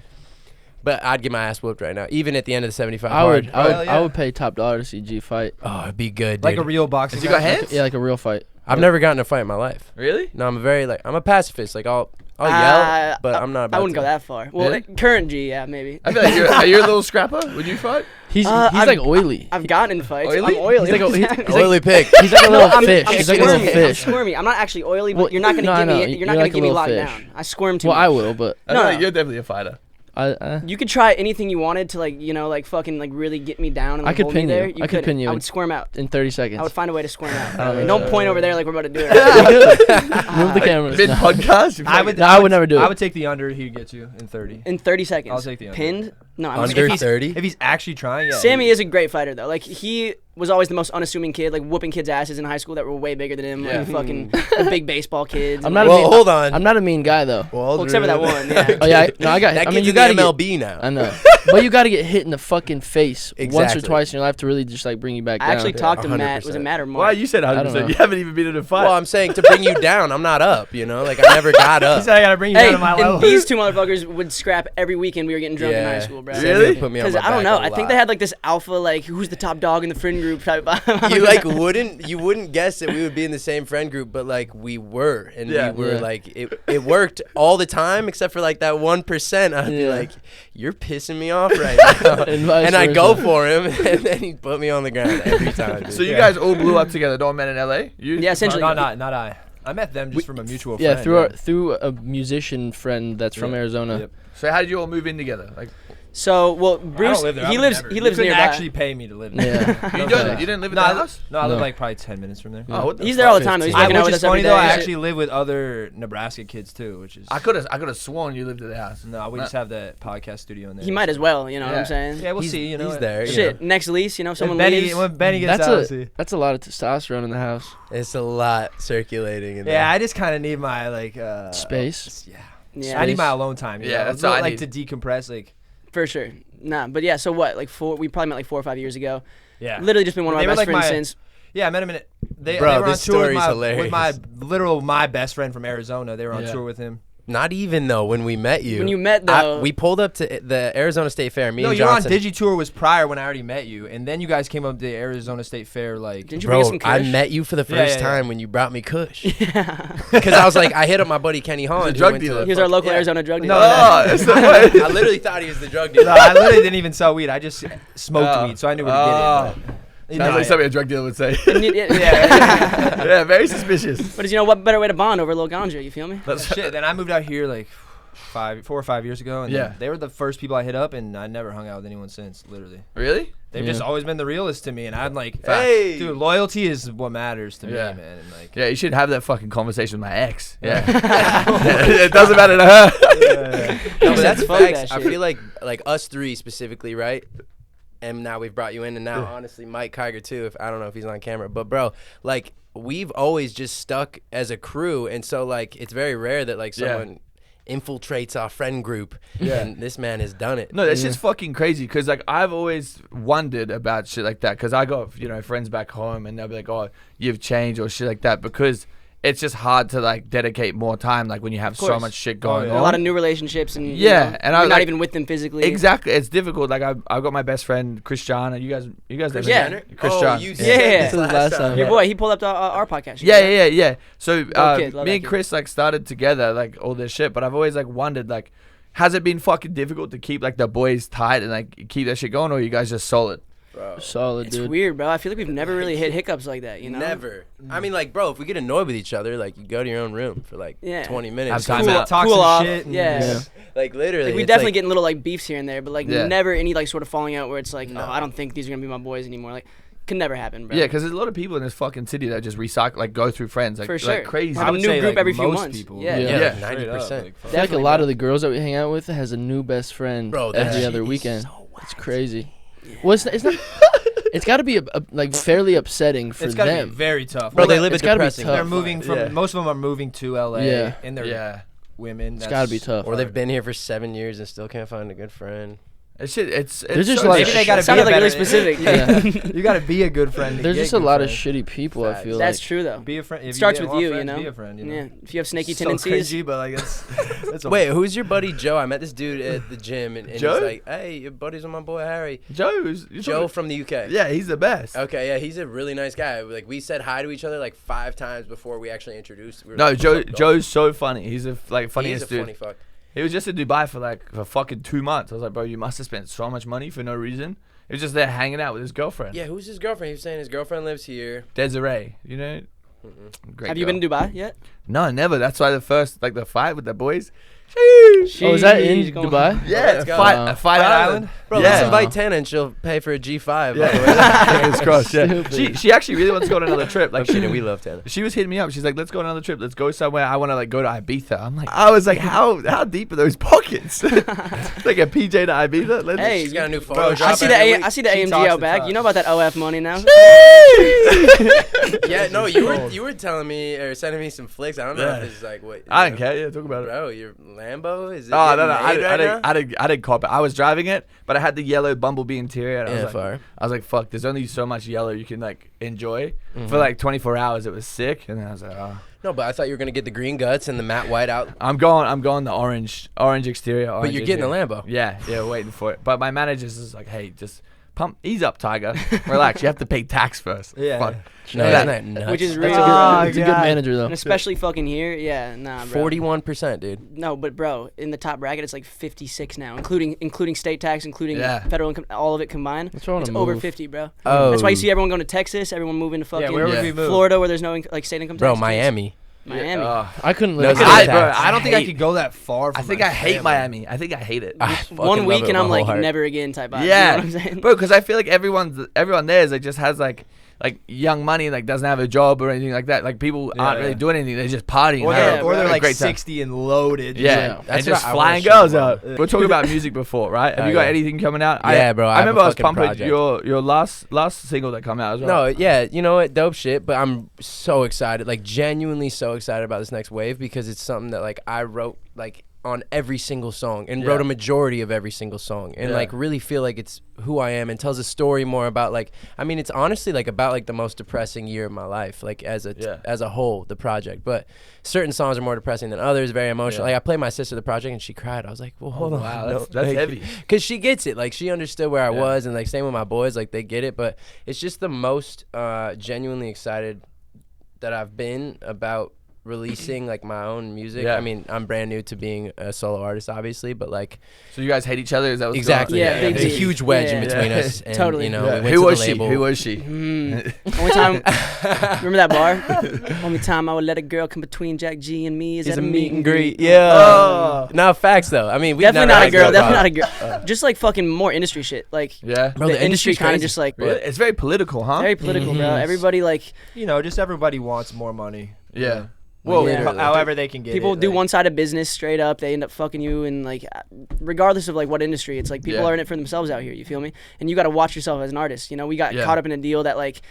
Speaker 6: But I'd get my ass whooped right now, even at the end of the 75
Speaker 2: I would pay top dollar to see G fight.
Speaker 6: Oh, it'd be good, dude.
Speaker 5: Like a real boxing.
Speaker 1: Has he got hands?
Speaker 2: Yeah, like a real fight.
Speaker 6: I've never gotten in a fight in my life.
Speaker 1: Really?
Speaker 6: No, I'm a pacifist. Like I'll yell, but I'm not about
Speaker 3: I wouldn't
Speaker 6: to.
Speaker 3: go that far. Well,
Speaker 1: Really?
Speaker 3: current G, yeah, maybe.
Speaker 1: I feel like you're a little scrapper. Would you fight?
Speaker 2: He's like oily.
Speaker 3: I've gotten in fights.
Speaker 1: Oily?
Speaker 3: I'm oily.
Speaker 2: He's like a-
Speaker 6: Oily pig.
Speaker 2: He's like a little
Speaker 3: I'm
Speaker 2: fish. He's like a little
Speaker 3: squirmy. I'm
Speaker 2: fish.
Speaker 3: squirmy. I'm not actually oily, but
Speaker 2: Well,
Speaker 3: you're not gonna
Speaker 2: no,
Speaker 3: give
Speaker 2: I know.
Speaker 3: me. You're
Speaker 2: You're
Speaker 3: not gonna
Speaker 2: like a
Speaker 3: give me
Speaker 2: little
Speaker 3: locked
Speaker 2: fish.
Speaker 3: down. I squirm too
Speaker 2: Well,
Speaker 3: much.
Speaker 2: I will, but
Speaker 1: I
Speaker 3: No,
Speaker 1: feel
Speaker 3: no.
Speaker 1: like you're definitely a fighter.
Speaker 3: You could try anything you wanted to, like, you know, like fucking like really get me down and
Speaker 2: I
Speaker 3: like,
Speaker 2: could
Speaker 3: hold me
Speaker 2: pin
Speaker 3: there.
Speaker 2: you. I could pin you
Speaker 3: I
Speaker 2: in-
Speaker 3: would squirm out.
Speaker 2: in 30 seconds.
Speaker 3: I would find a way to squirm out.
Speaker 2: don't
Speaker 3: Don't point over there like we're about to do it.
Speaker 2: Move the cameras.
Speaker 1: Mid podcast.
Speaker 2: I would never do it.
Speaker 5: I would take the under. He'd get you in 30.
Speaker 3: In 30 seconds.
Speaker 5: I'll take the under.
Speaker 3: Pinned? No, I'm
Speaker 6: Under
Speaker 3: just
Speaker 6: 30.
Speaker 5: If he's actually trying, yeah.
Speaker 3: Sammy is a great fighter though. Like he was always the most unassuming kid, like whooping kids' asses in high school that were way bigger than him, like fucking the big baseball kids.
Speaker 2: I'm
Speaker 3: and,
Speaker 2: not
Speaker 3: like,
Speaker 2: a mean,
Speaker 6: Hold on.
Speaker 2: I'm not a mean guy though.
Speaker 3: well, except for that one. Yeah.
Speaker 2: Oh yeah, no, I got.
Speaker 6: That
Speaker 2: I mean,
Speaker 6: kid's
Speaker 2: you
Speaker 6: in
Speaker 2: got to
Speaker 6: the
Speaker 2: get.
Speaker 6: MLB now.
Speaker 2: I know, but you got to get hit in the fucking face once or
Speaker 6: Exactly.
Speaker 2: twice in your life to really just like bring you back
Speaker 3: I
Speaker 2: down.
Speaker 3: actually talked to
Speaker 6: 100%.
Speaker 3: Matt. Was it Matt or Mark?
Speaker 1: Why you said
Speaker 2: don't
Speaker 1: 100%?
Speaker 2: know.
Speaker 1: You haven't even been in a fight.
Speaker 6: Well, I'm saying to bring you down. I'm not up. You know, like I never got
Speaker 5: He
Speaker 6: up.
Speaker 5: said I gotta bring you
Speaker 3: Hey,
Speaker 5: down to my level.
Speaker 3: and these two motherfuckers would scrap every weekend we were getting drunk in high school, bro.
Speaker 6: Sammy
Speaker 1: Really?
Speaker 6: would put me on
Speaker 3: Because
Speaker 6: my
Speaker 3: I don't
Speaker 6: back
Speaker 3: know.
Speaker 6: a
Speaker 3: I think
Speaker 6: lot.
Speaker 3: they had like this alpha, like who's the top dog in the friend group type.
Speaker 6: You like wouldn't guess that we would be in the same friend group, but like we were, and
Speaker 1: Yeah.
Speaker 6: we were
Speaker 2: Yeah.
Speaker 6: like it worked all the time except for like that 1%. I'd be
Speaker 2: Yeah.
Speaker 6: like, you're pissing me off right now,
Speaker 2: And vice
Speaker 6: and I'd go
Speaker 2: versa.
Speaker 6: for him, and then he'd put me on the ground every time. Dude.
Speaker 1: so you guys all blew up together. All met in LA. You?
Speaker 3: Yeah, essentially.
Speaker 5: Not I. I met them just from a mutual
Speaker 2: Yeah,
Speaker 5: friend.
Speaker 2: through a musician friend that's from Arizona.
Speaker 5: Yep.
Speaker 1: So how did you all move in together? Like
Speaker 3: So, well,
Speaker 5: I
Speaker 3: Bruce,
Speaker 5: don't live there.
Speaker 3: he
Speaker 5: I would
Speaker 3: lives
Speaker 5: never.
Speaker 3: he lives
Speaker 5: You couldn't
Speaker 3: nearby.
Speaker 5: actually pay me to live there.
Speaker 2: Yeah.
Speaker 1: you
Speaker 2: No
Speaker 1: don't.
Speaker 2: thanks.
Speaker 1: You didn't live in
Speaker 5: No,
Speaker 1: that
Speaker 5: I
Speaker 1: house.
Speaker 5: No, I live
Speaker 2: No.
Speaker 5: like probably 10 minutes from there.
Speaker 1: Oh, what the
Speaker 3: He's
Speaker 1: fuck?
Speaker 3: there all the time though. He's working out
Speaker 5: Which
Speaker 3: with
Speaker 5: is
Speaker 3: us every
Speaker 5: funny
Speaker 3: day.
Speaker 5: though. I
Speaker 3: and
Speaker 5: actually
Speaker 3: shit.
Speaker 5: live with other Nebraska kids too, which is
Speaker 1: I could have sworn you lived at the house.
Speaker 5: no. We just have the podcast studio in there.
Speaker 3: He might as well. You know what
Speaker 1: Yeah.
Speaker 3: I'm saying?
Speaker 5: Yeah, we'll
Speaker 6: He's-
Speaker 5: see. You know,
Speaker 6: he's there. you
Speaker 3: Shit.
Speaker 6: know.
Speaker 3: Next lease, you know, someone
Speaker 5: When
Speaker 3: leaves.
Speaker 5: Benny gets out, we'll see.
Speaker 2: That's a lot of testosterone in the house.
Speaker 6: It's a lot circulating in there.
Speaker 5: Yeah, I just kind of need my like
Speaker 2: Space.
Speaker 5: Yeah,
Speaker 3: Yeah,
Speaker 5: I need my alone time.
Speaker 1: Yeah, that's
Speaker 5: that's
Speaker 1: what I
Speaker 5: like
Speaker 1: need.
Speaker 5: to decompress. Like,
Speaker 3: for sure. Nah, but yeah. So what? Like we probably met like 4 or 5 years ago.
Speaker 5: yeah,
Speaker 3: Literally just been one of
Speaker 5: They
Speaker 3: my
Speaker 5: were
Speaker 3: best
Speaker 5: like
Speaker 3: friends since.
Speaker 5: yeah. I met him in it. They
Speaker 6: Bro,
Speaker 5: were on
Speaker 6: this
Speaker 5: tour with
Speaker 6: story's
Speaker 5: my,
Speaker 6: hilarious.
Speaker 5: with my best friend from Arizona. They were on
Speaker 1: Yeah.
Speaker 5: tour with him.
Speaker 6: Not even though when we met you.
Speaker 3: When you met though,
Speaker 6: we pulled up to the Arizona State Fair. Me
Speaker 5: No,
Speaker 6: and
Speaker 5: you were on
Speaker 6: Johnson.
Speaker 5: Digi Tour was prior when I already met you, and then you guys came up to the Arizona State Fair like.
Speaker 3: didn't you bring us
Speaker 6: Bro,
Speaker 3: some
Speaker 6: I
Speaker 3: kush?
Speaker 6: met you for the
Speaker 5: Yeah,
Speaker 6: first
Speaker 5: yeah, yeah.
Speaker 6: time when you brought me Kush. Because I was like, I hit up my buddy Kenny Holland.
Speaker 1: a drug
Speaker 6: who went to-
Speaker 1: dealer.
Speaker 3: He was our local
Speaker 6: Yeah.
Speaker 3: Arizona drug dealer.
Speaker 5: No,
Speaker 1: Oh, that's the way.
Speaker 6: I literally thought he was the drug
Speaker 5: No,
Speaker 6: dealer.
Speaker 5: I literally didn't even sell weed. I just smoked
Speaker 1: Oh.
Speaker 5: weed, so I knew where to get it. But,
Speaker 1: Sounds like something a drug dealer would say.
Speaker 3: Yeah.
Speaker 1: Yeah, very suspicious.
Speaker 3: But you know what better way to bond over a little ganja? You feel me?
Speaker 1: That's
Speaker 5: shit. Then I moved out here like 4 or 5 years ago, and
Speaker 1: Yeah.
Speaker 5: they were the first people I hit up, and I never hung out with anyone since. Literally,
Speaker 1: Really?
Speaker 5: they've
Speaker 2: Yeah.
Speaker 5: just always been the realest to me, and I'm like,
Speaker 1: Hey.
Speaker 5: dude, loyalty is what matters to
Speaker 1: Yeah.
Speaker 5: me, man. And like,
Speaker 1: Yeah, you should have that fucking conversation with my ex. Yeah. It doesn't matter to her.
Speaker 6: No, but that's
Speaker 3: Fuck
Speaker 6: facts.
Speaker 3: that
Speaker 6: I
Speaker 3: shit.
Speaker 6: feel like us three specifically, right? And now we've brought you in, and now honestly, Mike Kiger too. If I don't know if he's on camera, but bro, like we've always just stuck as a crew, and so like it's very rare that like
Speaker 1: Yeah.
Speaker 6: someone infiltrates our friend group,
Speaker 1: Yeah.
Speaker 6: and this man has done it.
Speaker 1: No, that's just fucking crazy. Cause like I've always wondered about shit like that. Cause I got friends back home, and they'll be like, "Oh, you've changed" or shit like that. Because it's just hard to like dedicate more time, like when you have so
Speaker 3: course.
Speaker 1: much shit going
Speaker 5: yeah.
Speaker 1: on.
Speaker 3: A lot of new relationships and
Speaker 1: Yeah,
Speaker 3: you know,
Speaker 1: and I
Speaker 3: you're not
Speaker 1: like-
Speaker 3: even with them physically.
Speaker 1: Exactly, it's difficult. Like I've got my best friend Christiana. You guys know
Speaker 3: Yeah.
Speaker 1: him?
Speaker 6: Oh,
Speaker 1: Christian.
Speaker 6: you
Speaker 3: Yeah.
Speaker 6: said
Speaker 3: This
Speaker 6: this
Speaker 2: was last time.
Speaker 3: Your boy, he pulled up to our podcast.
Speaker 1: Yeah. So
Speaker 3: kid, love
Speaker 1: me
Speaker 3: that
Speaker 1: and
Speaker 3: kid.
Speaker 1: Chris like started together, like all this shit. But I've always like wondered, like, has it been fucking difficult to keep like the boys tight and like keep that shit going, or are you guys just solid?
Speaker 2: Solid,
Speaker 3: It's
Speaker 2: dude.
Speaker 3: weird, bro. I feel like we've never really hit hiccups like that. You know?
Speaker 6: Never. I mean, like, bro, if we get annoyed with each other, like, you go to your own room for like
Speaker 3: Yeah.
Speaker 6: 20 minutes.
Speaker 1: Have time
Speaker 3: Cool,
Speaker 1: out.
Speaker 5: talk
Speaker 3: cool
Speaker 5: some
Speaker 3: off.
Speaker 5: shit and-
Speaker 3: Yeah.
Speaker 2: Yeah.
Speaker 6: Like, literally.
Speaker 3: Like, we
Speaker 6: it's
Speaker 3: definitely
Speaker 6: like,
Speaker 3: getting little like beefs here and there, but like
Speaker 1: Yeah.
Speaker 3: never any like sort of falling out where it's like,
Speaker 6: No.
Speaker 3: oh, I don't think these are gonna be my boys anymore. Like, could never happen, bro.
Speaker 1: Yeah, because there's a lot of people in this fucking city that just recycle, like go through friends, like,
Speaker 3: For sure.
Speaker 1: like crazy.
Speaker 3: Have
Speaker 5: I
Speaker 3: a
Speaker 5: would
Speaker 3: new
Speaker 5: say,
Speaker 3: group
Speaker 5: like,
Speaker 3: every few
Speaker 5: most
Speaker 3: months.
Speaker 5: people.
Speaker 3: Yeah.
Speaker 1: Yeah.
Speaker 6: Yeah,
Speaker 5: Straight up,
Speaker 6: 90%.
Speaker 2: I feel like a
Speaker 3: Definitely,
Speaker 2: lot
Speaker 3: bro.
Speaker 2: of the girls that we hang out with has a new best friend
Speaker 6: Bro, that
Speaker 2: every
Speaker 6: shit
Speaker 2: other
Speaker 6: is
Speaker 2: weekend.
Speaker 6: so
Speaker 2: It's crazy. Well, it's not. It's got to be like fairly upsetting for
Speaker 5: It's gotta
Speaker 2: them.
Speaker 5: be very tough.
Speaker 6: Bro,
Speaker 2: Well,
Speaker 6: they
Speaker 2: like,
Speaker 6: live a
Speaker 2: it's gotta be
Speaker 6: depressing
Speaker 2: tough.
Speaker 5: They're
Speaker 6: life.
Speaker 5: moving from.
Speaker 1: Yeah.
Speaker 5: Most of them are moving to LA,
Speaker 2: Yeah.
Speaker 5: and they're
Speaker 1: Yeah,
Speaker 5: women.
Speaker 2: It's got to be tough.
Speaker 6: Or they've been here for 7 years and still can't find a good friend.
Speaker 1: It's
Speaker 2: There's just
Speaker 1: so
Speaker 2: a lot of
Speaker 5: Maybe they
Speaker 2: shit.
Speaker 5: gotta be
Speaker 3: Sounded
Speaker 5: a
Speaker 3: like
Speaker 5: better.
Speaker 3: really specific.
Speaker 2: Yeah.
Speaker 5: You gotta be a good friend. To
Speaker 2: There's
Speaker 5: get
Speaker 2: just a
Speaker 5: good
Speaker 2: lot of
Speaker 5: friends.
Speaker 2: shitty people. I feel
Speaker 3: That's
Speaker 2: like.
Speaker 3: true though.
Speaker 5: Be a friend. If
Speaker 3: Starts
Speaker 5: you
Speaker 3: with
Speaker 5: want
Speaker 3: you,
Speaker 5: friends,
Speaker 3: you know?
Speaker 5: Be a friend. You know?
Speaker 3: Yeah. If you have snaky
Speaker 5: So
Speaker 3: tendencies.
Speaker 5: cringy, but like that's
Speaker 6: Wait, who's your buddy Joe? I met this dude at the gym, and
Speaker 1: Joe?
Speaker 6: he's like, "Hey, your buddy's with my boy Harry."
Speaker 1: Joe
Speaker 6: From the UK.
Speaker 1: Yeah, he's the best.
Speaker 6: Okay, yeah, he's a really nice guy. Like we said hi to each other like 5 times before we actually introduced. We were
Speaker 1: No,
Speaker 6: like, "What's up, dog?"
Speaker 1: Joe's so funny. He's a
Speaker 6: He's
Speaker 1: funniest
Speaker 6: a
Speaker 1: dude.
Speaker 6: funny fuck.
Speaker 1: He was just in Dubai for fucking 2 months. I was like, bro, you must have spent so much money for no reason. He was just there hanging out with his girlfriend.
Speaker 6: Yeah, who's his girlfriend? He was saying his girlfriend lives here.
Speaker 1: Desiree, you know. Great
Speaker 3: Have you
Speaker 1: girl.
Speaker 3: been to Dubai yet?
Speaker 1: No, never. That's why the fight with the boys.
Speaker 2: Oh, is that in
Speaker 3: Sheesh, going-
Speaker 2: Dubai?
Speaker 1: Yeah,
Speaker 6: let's go.
Speaker 1: fight
Speaker 5: Fight
Speaker 1: island.
Speaker 5: Island?
Speaker 6: Bro,
Speaker 1: Yeah.
Speaker 6: let's invite Tana and she'll pay for a G5. by the way.
Speaker 1: Fingers crossed. Yeah.
Speaker 2: Stupid.
Speaker 1: She actually really wants to go on another trip. Like
Speaker 6: I'm kidding, we love Tana.
Speaker 1: she was hitting me up. She's like, let's go on another trip. Let's go somewhere. I want to like go to Ibiza. I was like, how deep are those pockets? Like a PJ to Ibiza. Let's
Speaker 3: Hey,
Speaker 6: She's got a new photo
Speaker 5: Bro,
Speaker 6: drop
Speaker 3: I see
Speaker 6: every
Speaker 3: the
Speaker 6: week.
Speaker 3: I see the
Speaker 5: She
Speaker 3: AMG
Speaker 5: talks
Speaker 3: out
Speaker 5: the
Speaker 3: back.
Speaker 5: talk.
Speaker 3: You know about that OF money now?
Speaker 6: Yeah, no, you were telling me or sending me some flicks. I don't know if this is like what.
Speaker 1: I didn't care. Yeah, talk about it.
Speaker 6: Bro, your Lambo is it?
Speaker 1: Oh no,
Speaker 6: getting
Speaker 1: I
Speaker 6: made right now?
Speaker 1: didn't cop it. I was driving it, but I had the yellow Bumblebee interior. And
Speaker 6: Yeah,
Speaker 1: I
Speaker 6: fire.
Speaker 1: was like, fuck. There's only so much yellow you can like enjoy. For like 24 hours, it was sick, and then I was like, oh.
Speaker 6: No, but I thought you were gonna get the green guts and the matte white out.
Speaker 1: I'm going the orange exterior.
Speaker 6: But
Speaker 1: Orange
Speaker 6: you're getting the
Speaker 1: interior.
Speaker 6: Lambo.
Speaker 1: Yeah, waiting for it. But my manager's just like, hey, just ease up, Tiger. Relax. You have to pay tax first.
Speaker 5: Yeah.
Speaker 1: Fuck.
Speaker 6: No,
Speaker 1: Yeah.
Speaker 6: isn't that nuts?
Speaker 3: Which is
Speaker 2: That's
Speaker 3: really
Speaker 2: a good, it's a good
Speaker 5: God.
Speaker 2: manager though.
Speaker 3: and especially fucking here. Yeah, nah, bro.
Speaker 6: 41%, dude.
Speaker 3: No, but bro, in the top bracket, it's like 56 now, including state tax, including
Speaker 1: Yeah.
Speaker 3: federal income, all of it combined.
Speaker 2: That's why I wanna
Speaker 3: It's over
Speaker 2: move.
Speaker 3: 50, bro.
Speaker 6: Oh,
Speaker 3: That's why you see everyone going to Texas, everyone moving to fucking
Speaker 5: where would
Speaker 1: Yeah.
Speaker 5: we move?
Speaker 3: Florida, where there's no like state income tax.
Speaker 6: bro, Miami.
Speaker 3: Miami.
Speaker 2: I couldn't
Speaker 6: No,
Speaker 2: live.
Speaker 6: it's
Speaker 2: there.
Speaker 6: not
Speaker 1: bro,
Speaker 6: tax.
Speaker 5: I don't think I
Speaker 1: hate-
Speaker 5: could go that far. From
Speaker 1: I think
Speaker 5: my
Speaker 1: I hate
Speaker 5: family.
Speaker 1: Miami. I think I hate it.
Speaker 6: I fucking
Speaker 3: 1
Speaker 6: love
Speaker 3: week
Speaker 6: it
Speaker 3: and
Speaker 6: with
Speaker 3: I'm
Speaker 6: my
Speaker 3: like
Speaker 6: whole heart.
Speaker 3: never again type vibe.
Speaker 1: Yeah,
Speaker 3: You know what I'm saying?
Speaker 1: bro. Because I feel like everyone there is like just has like young money, like doesn't have a job or anything like that. Like people aren't really doing anything. They're just partying.
Speaker 5: Or
Speaker 1: and having
Speaker 5: they're, or
Speaker 1: a
Speaker 5: they're like
Speaker 1: great time.
Speaker 5: 60 and loaded.
Speaker 1: Yeah,
Speaker 2: Yeah.
Speaker 1: and
Speaker 6: That's
Speaker 1: just
Speaker 6: what I
Speaker 1: flying
Speaker 6: wanna
Speaker 1: girls
Speaker 6: shoot
Speaker 1: out.
Speaker 6: for.
Speaker 1: We're talking about music before, right? Have
Speaker 6: Oh,
Speaker 1: you got
Speaker 6: yeah.
Speaker 1: anything coming out?
Speaker 6: Yeah, bro, I
Speaker 1: I
Speaker 6: have a
Speaker 1: remember I was
Speaker 6: fucking
Speaker 1: pumping
Speaker 6: project.
Speaker 1: your last single that come out as well.
Speaker 6: No, yeah, you know what, dope shit. But I'm so excited, like genuinely so excited about this next wave because it's something that like I wrote like on every single song and wrote a majority of every single song and like really feel like it's who I am and tells a story more about like I mean it's honestly like about like the most depressing year of my life like as a whole the project, but certain songs are more depressing than others, very emotional. Like I played my sister the project and she cried. I was like, well, hold on,
Speaker 1: wow, that's heavy.
Speaker 6: because she gets it, like she understood where I was, and like same with my boys, like they get it. But it's just the most genuinely excited that I've been about releasing like my own music.
Speaker 1: Yeah.
Speaker 6: I mean, I'm brand new to being a solo artist, obviously, but like
Speaker 1: So you guys hate each other? Is that what's
Speaker 6: exactly,
Speaker 3: Yeah, big
Speaker 6: there's a
Speaker 3: deal.
Speaker 6: huge wedge in
Speaker 3: Yeah.
Speaker 6: between
Speaker 1: Yeah.
Speaker 6: us. And,
Speaker 3: Totally.
Speaker 6: You know,
Speaker 1: Yeah.
Speaker 6: we went
Speaker 1: Who
Speaker 6: to
Speaker 1: was
Speaker 6: the
Speaker 1: she?
Speaker 6: label.
Speaker 1: Who was she?
Speaker 3: Only time, remember that bar? Only time I would let a girl come between Jack G and me is
Speaker 6: It's
Speaker 3: at
Speaker 6: a
Speaker 3: a
Speaker 6: meet and greet. Yeah.
Speaker 1: Oh.
Speaker 6: No, facts though. I mean, we
Speaker 3: Definitely
Speaker 6: never
Speaker 3: not a
Speaker 6: had
Speaker 3: girl.
Speaker 6: that
Speaker 3: Definitely
Speaker 6: problem.
Speaker 3: not a girl. Just like fucking more industry shit. Like
Speaker 1: Yeah.
Speaker 6: Bro,
Speaker 3: the
Speaker 6: the
Speaker 3: industry
Speaker 6: industry's
Speaker 3: kind of
Speaker 6: crazy.
Speaker 3: just like
Speaker 1: Really? It's very political, huh?
Speaker 3: very political, bro. Everybody like
Speaker 5: You know, just everybody wants more money.
Speaker 1: Yeah.
Speaker 5: Well,
Speaker 3: Yeah.
Speaker 5: however they can get
Speaker 3: people
Speaker 5: it.
Speaker 3: do
Speaker 5: like-
Speaker 3: one side of business straight up. They end up fucking you, and like regardless of like what industry, it's like people
Speaker 1: Yeah.
Speaker 3: are in it for themselves out here. You feel me? And you got to watch yourself as an artist. You know, we got caught up in a deal that like.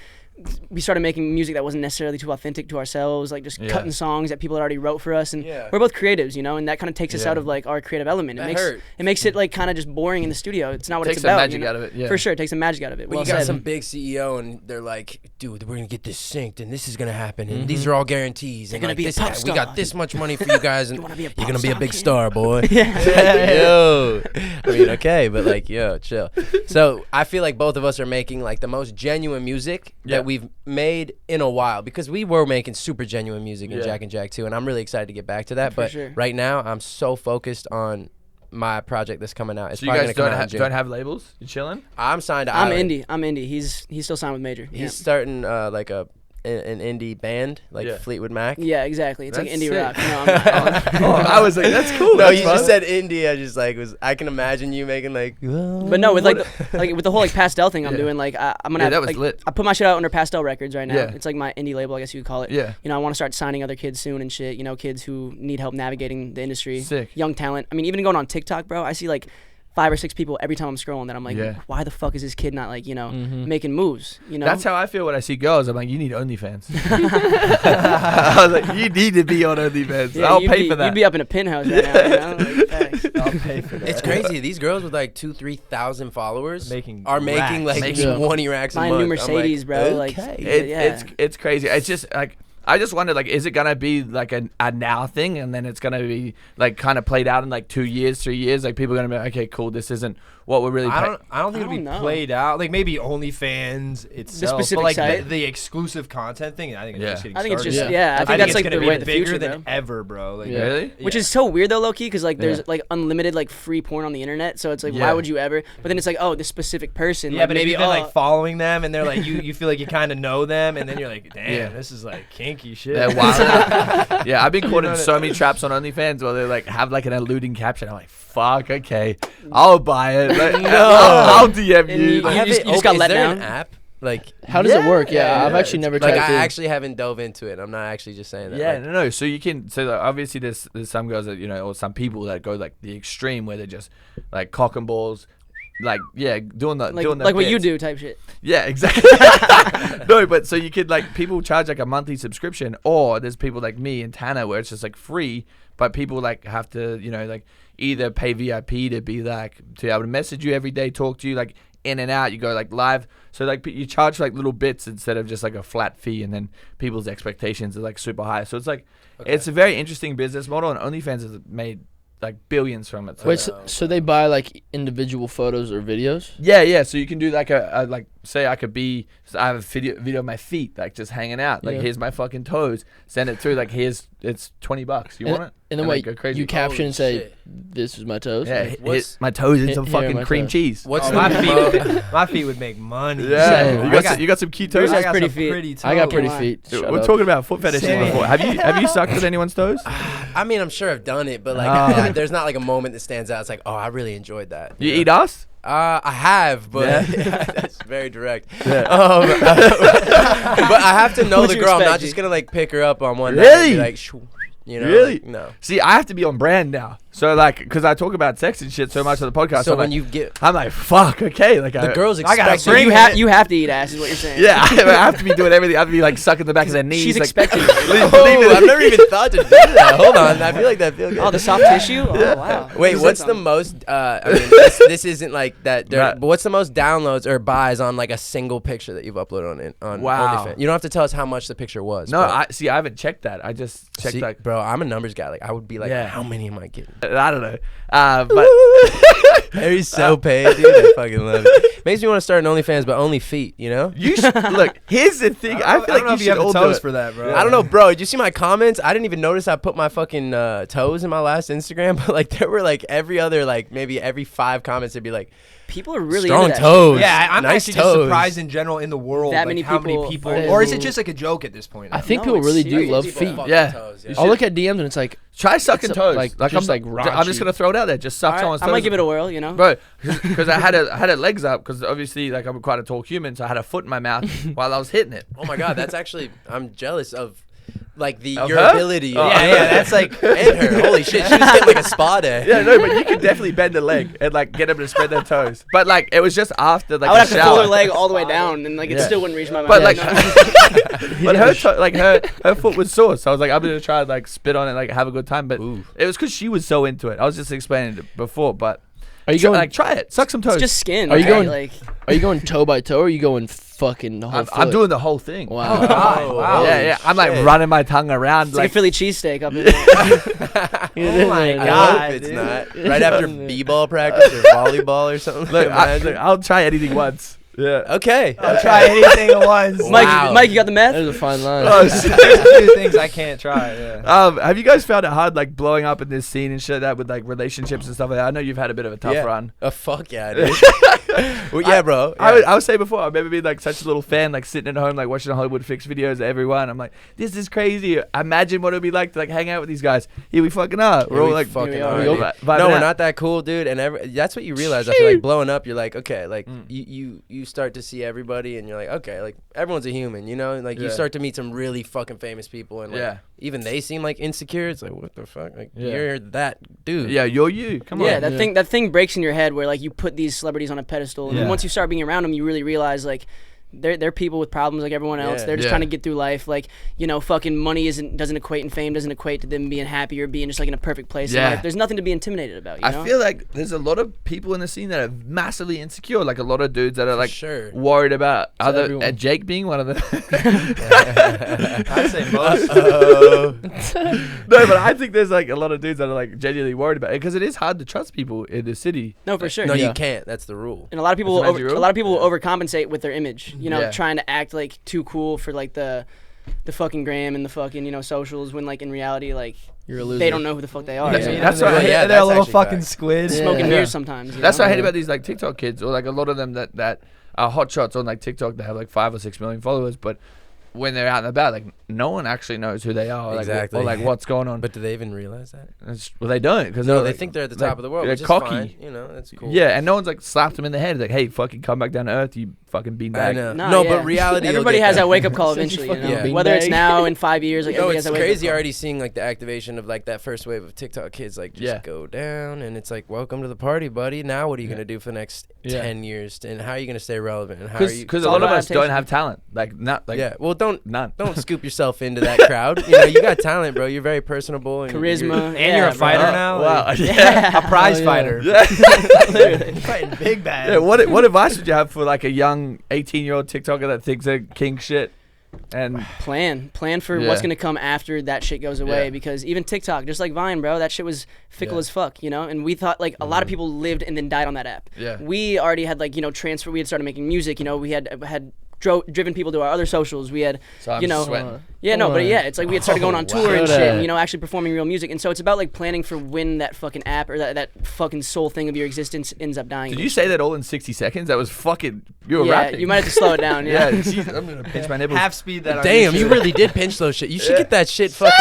Speaker 3: We started making music that wasn't necessarily too authentic to ourselves, like just cutting songs that people had already wrote for us, and we're both creatives, you know, and that kind of takes us out of like our creative element. It makes it like kind of just boring in the studio. It's not what
Speaker 1: Takes
Speaker 3: it's
Speaker 1: the
Speaker 3: about.
Speaker 1: magic
Speaker 3: you know?
Speaker 1: out of it, yeah.
Speaker 3: For sure, it takes the magic out of it.
Speaker 6: When
Speaker 3: Well
Speaker 6: you got
Speaker 3: said.
Speaker 6: some big CEO and they're like, dude, we're gonna get this synced and this is gonna happen and these are all guarantees. And
Speaker 3: gonna
Speaker 6: like,
Speaker 3: be a
Speaker 6: this
Speaker 3: pop
Speaker 6: we
Speaker 3: star.
Speaker 6: got this much money for you guys and
Speaker 3: wanna be a
Speaker 6: you're
Speaker 3: pop
Speaker 6: gonna be a
Speaker 3: star,
Speaker 6: big
Speaker 3: kid?
Speaker 6: star, boy.
Speaker 3: Yeah.
Speaker 6: Yo. I mean, okay, but like, yo, chill. So I feel like both of us are making like the most genuine music that we've made in a while, because we were making super genuine music in Jack and Jack too, and I'm really excited to get back to that. But
Speaker 3: sure.
Speaker 6: right now, I'm so focused on my project that's coming out. It's
Speaker 1: So you
Speaker 6: probably
Speaker 1: guys
Speaker 6: gonna come out in June.
Speaker 1: don't have labels? You chilling?
Speaker 6: I'm signed to
Speaker 3: I'm
Speaker 6: Island.
Speaker 3: indie. He's still signed with Major.
Speaker 6: He's starting like an indie band, like Fleetwood Mac.
Speaker 3: Yeah, exactly. It's like
Speaker 1: That's
Speaker 3: indie
Speaker 1: sick.
Speaker 3: rock. You know,
Speaker 1: Oh, I was like, that's cool.
Speaker 6: No,
Speaker 1: that's
Speaker 6: you
Speaker 1: fun.
Speaker 6: just said indie. I just like I can imagine you making like.
Speaker 3: but no, with like with the whole like pastel thing I'm doing, like I'm gonna
Speaker 1: Yeah, that
Speaker 3: have,
Speaker 1: was
Speaker 3: like,
Speaker 1: lit.
Speaker 3: I put my shit out under Pastel Records right now.
Speaker 1: Yeah.
Speaker 3: It's like my indie label, I guess you could call it.
Speaker 1: Yeah.
Speaker 3: You know, I want to start signing other kids soon and shit. You know, kids who need help navigating the industry.
Speaker 1: Sick.
Speaker 3: Young talent. I mean, even going on TikTok, bro. I see like 5 or 6 people every time I'm scrolling that I'm like, why the fuck is this kid not like, making moves?
Speaker 1: That's how I feel when I see girls. I'm like, you need OnlyFans. I was like, you need to be on OnlyFans.
Speaker 3: Yeah,
Speaker 1: I'll pay for that.
Speaker 3: You'd be up in a penthouse right now. Like, thanks.
Speaker 5: I'll pay for that.
Speaker 6: It's crazy. These girls with like 2,000-3,000 followers are making like
Speaker 5: Making
Speaker 6: 20 racks a
Speaker 3: Buying
Speaker 6: month.
Speaker 3: new Mercedes, bro. Like,
Speaker 1: It's crazy. It's just like, I just wonder, like, is it gonna be like a now thing, and then it's gonna be like kind of played out in like 2 years, 3 years? Like, people are gonna be like, okay, cool, this isn't what we're really.
Speaker 5: I don't think it'll be played out. Like maybe OnlyFans itself,
Speaker 3: specific
Speaker 5: but like
Speaker 3: site?
Speaker 5: the exclusive content thing. I think it's just getting
Speaker 3: I think it's
Speaker 5: started.
Speaker 3: just I think that's like the way of the
Speaker 5: bigger
Speaker 3: future,
Speaker 5: than
Speaker 3: bro.
Speaker 5: ever, bro. Like,
Speaker 1: Really?
Speaker 3: Which is so weird though, low key, because like there's like unlimited like free porn on the internet. So it's like, why would you ever? But then it's like, oh, this specific person.
Speaker 5: Yeah,
Speaker 3: like,
Speaker 5: but
Speaker 3: maybe
Speaker 5: if you've been like following them and they're like you feel like you kind of know them, and then you're like, damn, this is like kinky shit.
Speaker 1: They're wild. Yeah, I've been caught in so many traps on OnlyFans where they like have like an alluding caption. I'm like, fuck, okay, I'll buy it. Like, I'll DM you.
Speaker 3: you just got let down.
Speaker 6: Is there an app? Like,
Speaker 2: how does it work? Yeah, I've actually never
Speaker 6: like,
Speaker 2: typed
Speaker 6: I
Speaker 2: in.
Speaker 6: actually haven't dove into it. I'm not actually just saying that.
Speaker 1: Yeah,
Speaker 6: like,
Speaker 1: no. So you can. So like, obviously, there's some girls that or some people that go like the extreme where they're just like cock and balls, like doing the
Speaker 3: like what you do type shit.
Speaker 1: Yeah, exactly. No, but so you could like people charge like a monthly subscription, or there's people like me and Tanner where it's just like free, but people like have to like either pay VIP to be like to be able to message you every day, talk to you like in and out. You go like live, so like you charge like little bits instead of just like a flat fee, and then people's expectations are like super high. So it's like it's a very interesting business model, and OnlyFans has made like billions from it. So
Speaker 2: Wait, so they buy like individual photos or videos?
Speaker 1: Yeah. So you can do like a like say I have a video of my feet like just hanging out. Like here's my fucking toes. Send it through. Like it's $20. You want it?
Speaker 2: And then
Speaker 1: like, go crazy.
Speaker 2: You caption and say, "This is my toes."
Speaker 1: Yeah, my toes in some fucking cream cheese.
Speaker 6: What's
Speaker 5: my feet would make money.
Speaker 1: Yeah, you got some cute toes.
Speaker 3: Yours has pretty feet.
Speaker 2: I got pretty feet.
Speaker 1: We're talking about foot fetishes before. Have you sucked with anyone's toes?
Speaker 6: I mean, I'm sure I've done it, but like, there's not like a moment that stands out. It's like, oh, I really enjoyed that.
Speaker 1: You eat ass?
Speaker 6: I have, but that's very direct. Yeah. But I have to know the girl. I'm not just gonna like pick her up on one night and be like, shoo.
Speaker 1: Really?
Speaker 6: Like, no.
Speaker 1: See, I have to be on brand now. So like, because I talk about sex and shit so much on the podcast.
Speaker 6: So
Speaker 1: I'm
Speaker 6: when
Speaker 1: like,
Speaker 6: you get,
Speaker 1: I'm like, fuck, okay. Like
Speaker 6: the girls expect
Speaker 3: So you have to eat ass, is what you're saying.
Speaker 1: Yeah, I have to be doing everything. I have to be like sucking the back of their knees.
Speaker 3: She's
Speaker 1: like,
Speaker 3: expecting.
Speaker 6: Oh, I've never even thought to do that. Hold on, I feel like that feels good.
Speaker 3: Oh, the soft tissue. Oh wow.
Speaker 6: Wait, what's the most? I mean, this isn't like that. But what's the most downloads or buys on like a single picture that you've uploaded on OnlyFans? You don't have to tell us how much the picture was.
Speaker 1: No, I haven't checked that. I just checked like,
Speaker 6: bro, I'm a numbers guy. Like I would be like, how many am I getting?
Speaker 1: I don't know. But
Speaker 6: Harry's so paid, dude. I fucking love it. Makes me want to start an OnlyFans, but only feet. You know?
Speaker 1: You should, look. Here's the thing. I feel like you should all do it
Speaker 5: for that, bro.
Speaker 6: I don't know, bro. Did you see my comments? I didn't even notice I put my fucking toes in my last Instagram, but like there were like every other like maybe every 5 comments it'd be like,
Speaker 3: people are really
Speaker 6: strong
Speaker 3: into that
Speaker 6: toes.
Speaker 3: shit.
Speaker 5: Yeah, I'm
Speaker 6: nice
Speaker 5: actually
Speaker 6: toes.
Speaker 5: just surprised in general in the world
Speaker 3: That
Speaker 5: like
Speaker 3: many
Speaker 5: how
Speaker 3: people
Speaker 5: many people,
Speaker 3: are
Speaker 5: or is it
Speaker 3: into-
Speaker 5: just like a joke at this point?
Speaker 2: I think
Speaker 3: No,
Speaker 2: people
Speaker 3: it's
Speaker 2: really do
Speaker 3: serious.
Speaker 2: love
Speaker 6: People
Speaker 2: feet.
Speaker 6: fuck
Speaker 1: Yeah.
Speaker 6: toes,
Speaker 2: I'll look at DMs and it's like,
Speaker 1: try sucking
Speaker 2: It's
Speaker 1: toes.
Speaker 2: like,
Speaker 1: I'm
Speaker 2: just like
Speaker 1: I'm just
Speaker 2: raunchy.
Speaker 1: gonna throw it out there. Just suck
Speaker 3: All right,
Speaker 1: someone's
Speaker 3: I
Speaker 1: toes.
Speaker 3: might give it a whirl, you know.
Speaker 1: Bro, because I had a legs up because obviously like I'm quite a tall human, so I had a foot in my mouth while I was hitting it.
Speaker 6: Oh my god, that's actually I'm jealous of like your
Speaker 1: her?
Speaker 6: ability.
Speaker 1: Oh.
Speaker 5: Yeah, that's like
Speaker 6: And her. Holy shit, she was getting like a spa day.
Speaker 1: Yeah, no, but you could definitely bend a leg and like get them to spread their toes. But like it was just after like
Speaker 3: I would
Speaker 1: a
Speaker 3: have to
Speaker 1: shower.
Speaker 3: pull her leg all the way down, and like it
Speaker 1: Yeah.
Speaker 3: still wouldn't reach my mouth.
Speaker 1: But like,
Speaker 3: No.
Speaker 1: but her foot was sore, so I was like, I'm gonna try to like spit on it, like have a good time. But it was because she was so into it. I was just explaining it before, but
Speaker 2: are you going
Speaker 1: like try it, suck some toes.
Speaker 3: It's just skin.
Speaker 2: Are you
Speaker 3: right?
Speaker 2: going-
Speaker 3: like?
Speaker 2: are you going toe by toe or are you going fucking the whole
Speaker 1: I'm
Speaker 2: foot?
Speaker 1: doing the whole thing.
Speaker 2: Wow.
Speaker 5: wow.
Speaker 1: Yeah. I'm like running my tongue around
Speaker 3: It's like a
Speaker 1: like.
Speaker 3: Philly cheesesteak up in there.
Speaker 5: oh my
Speaker 6: I
Speaker 5: god,
Speaker 6: hope it's
Speaker 5: dude.
Speaker 6: not right after b-ball practice or volleyball or something.
Speaker 1: Look,
Speaker 6: Imagine.
Speaker 1: I'll try anything once. Yeah.
Speaker 6: Okay.
Speaker 5: I'll try anything at once.
Speaker 3: Mike, you got the meth?
Speaker 2: There's a fine line.
Speaker 1: Oh, shit.
Speaker 5: There's 2 things I can't try. Yeah.
Speaker 1: Have you guys found it hard like blowing up in this scene and shit like that with like relationships and stuff like that? I know you've had a bit of a tough run.
Speaker 6: Fuck yeah, dude. Well, yeah, bro. Yeah.
Speaker 1: I would say before, I remember being like such a little fan, like sitting at home, like watching Hollywood Fix videos of everyone. I'm like, this is crazy. Imagine what it would be like to like hang out with these guys. Here we fucking are. We're all like
Speaker 6: fucking
Speaker 3: we
Speaker 6: are,
Speaker 3: are.
Speaker 6: dude.
Speaker 1: vibing
Speaker 6: No, we're
Speaker 1: out.
Speaker 6: not that cool, dude. And that's what you realize. I feel like blowing up, you're like, okay, like you you start to see everybody, and you're like, okay, like everyone's a human, you know. Like you start to meet some really fucking famous people, and like, even they seem like insecure. It's like, what the fuck? Like you're that dude.
Speaker 1: Yeah, you're you. Come on.
Speaker 3: Yeah, that thing breaks in your head where like you put these celebrities on a pedestal, and then once you start being around them, you really realize like they're people with problems like everyone else. They're just trying to get through life. Like, you know, fucking money doesn't equate, and fame doesn't equate to them being happy or being just like in a perfect place.
Speaker 1: Yeah.
Speaker 3: In life. There's nothing to be intimidated about. You know?
Speaker 1: I feel like there's a lot of people in the scene that are massively insecure. Like a lot of dudes that are like worried about Jake being one of them.
Speaker 5: I'd say most.
Speaker 1: No, but I think there's like a lot of dudes that are like genuinely worried about it because it is hard to trust people in the city.
Speaker 3: No, for sure.
Speaker 6: No, you can't. That's the rule.
Speaker 3: And a lot of people will overcompensate with their image. You know, trying to act like too cool for like the fucking gram and the fucking, you know, socials, when like in reality, like
Speaker 2: you're a loser.
Speaker 3: they don't know who the fuck they are.
Speaker 1: That's what I hate.
Speaker 5: They're a little fucking squid.
Speaker 3: Smoking beers sometimes.
Speaker 1: That's what I hate about these like TikTok kids, or like a lot of them that are hotshots on like TikTok. They have like 5 or 6 million followers, but when they're out and about, like no one actually knows who they are, or like what's going on.
Speaker 6: But do they even realize that?
Speaker 1: Well, they don't, because
Speaker 6: they think they're at the top of the world.
Speaker 1: They're
Speaker 6: which is
Speaker 1: cocky.
Speaker 6: Fine. You know, that's cool.
Speaker 1: Yeah, and no one's like slapped them in the head like, "Hey, fucking come back down to earth, you fucking beanbag."
Speaker 6: I know. But reality.
Speaker 3: Everybody has that wake up call eventually. You know?
Speaker 6: Yeah.
Speaker 3: Whether it's now in 5 years, like everybody
Speaker 6: it's
Speaker 3: has that wake up
Speaker 6: crazy
Speaker 3: call.
Speaker 6: already seeing like the activation of like that first wave of TikTok kids like just go down, and it's like, welcome to the party, buddy. Now what are you gonna do for the next 10 years, and how are you gonna stay relevant? And how are you?
Speaker 1: Because a lot of us don't have talent.
Speaker 6: Well, don't
Speaker 1: none.
Speaker 6: scoop yourself into that crowd. You know, you got talent, bro. You're very personable and
Speaker 3: charisma,
Speaker 5: and you're a fighter now.
Speaker 1: Wow,
Speaker 5: a prize fighter.
Speaker 1: Yeah.
Speaker 5: Fighting big bad.
Speaker 1: Yeah, what advice would you have for like a young 18-year-old TikToker that thinks they're king shit? And
Speaker 3: plan for what's gonna come after that shit goes away, because even TikTok, just like Vine, bro, that shit was fickle as fuck, you know. And we thought like a lot of people lived and then died on that app. We already had like, you know, transfer. We had started making music, you know. We had driven people to our other socials. We had,
Speaker 1: so
Speaker 3: you know, it's like we had started going on tour and shit, and, you know, actually performing real music. And so it's about like planning for when that fucking app or that fucking soul thing of your existence ends up dying.
Speaker 1: Did you say that all in 60 seconds? That was fucking. You were rapping.
Speaker 3: You might have to slow it down. Yeah.
Speaker 1: Geez, I'm gonna pinch my nipples.
Speaker 5: Half speed that.
Speaker 6: Damn, you really did pinch those shit. You should get that shit fucking.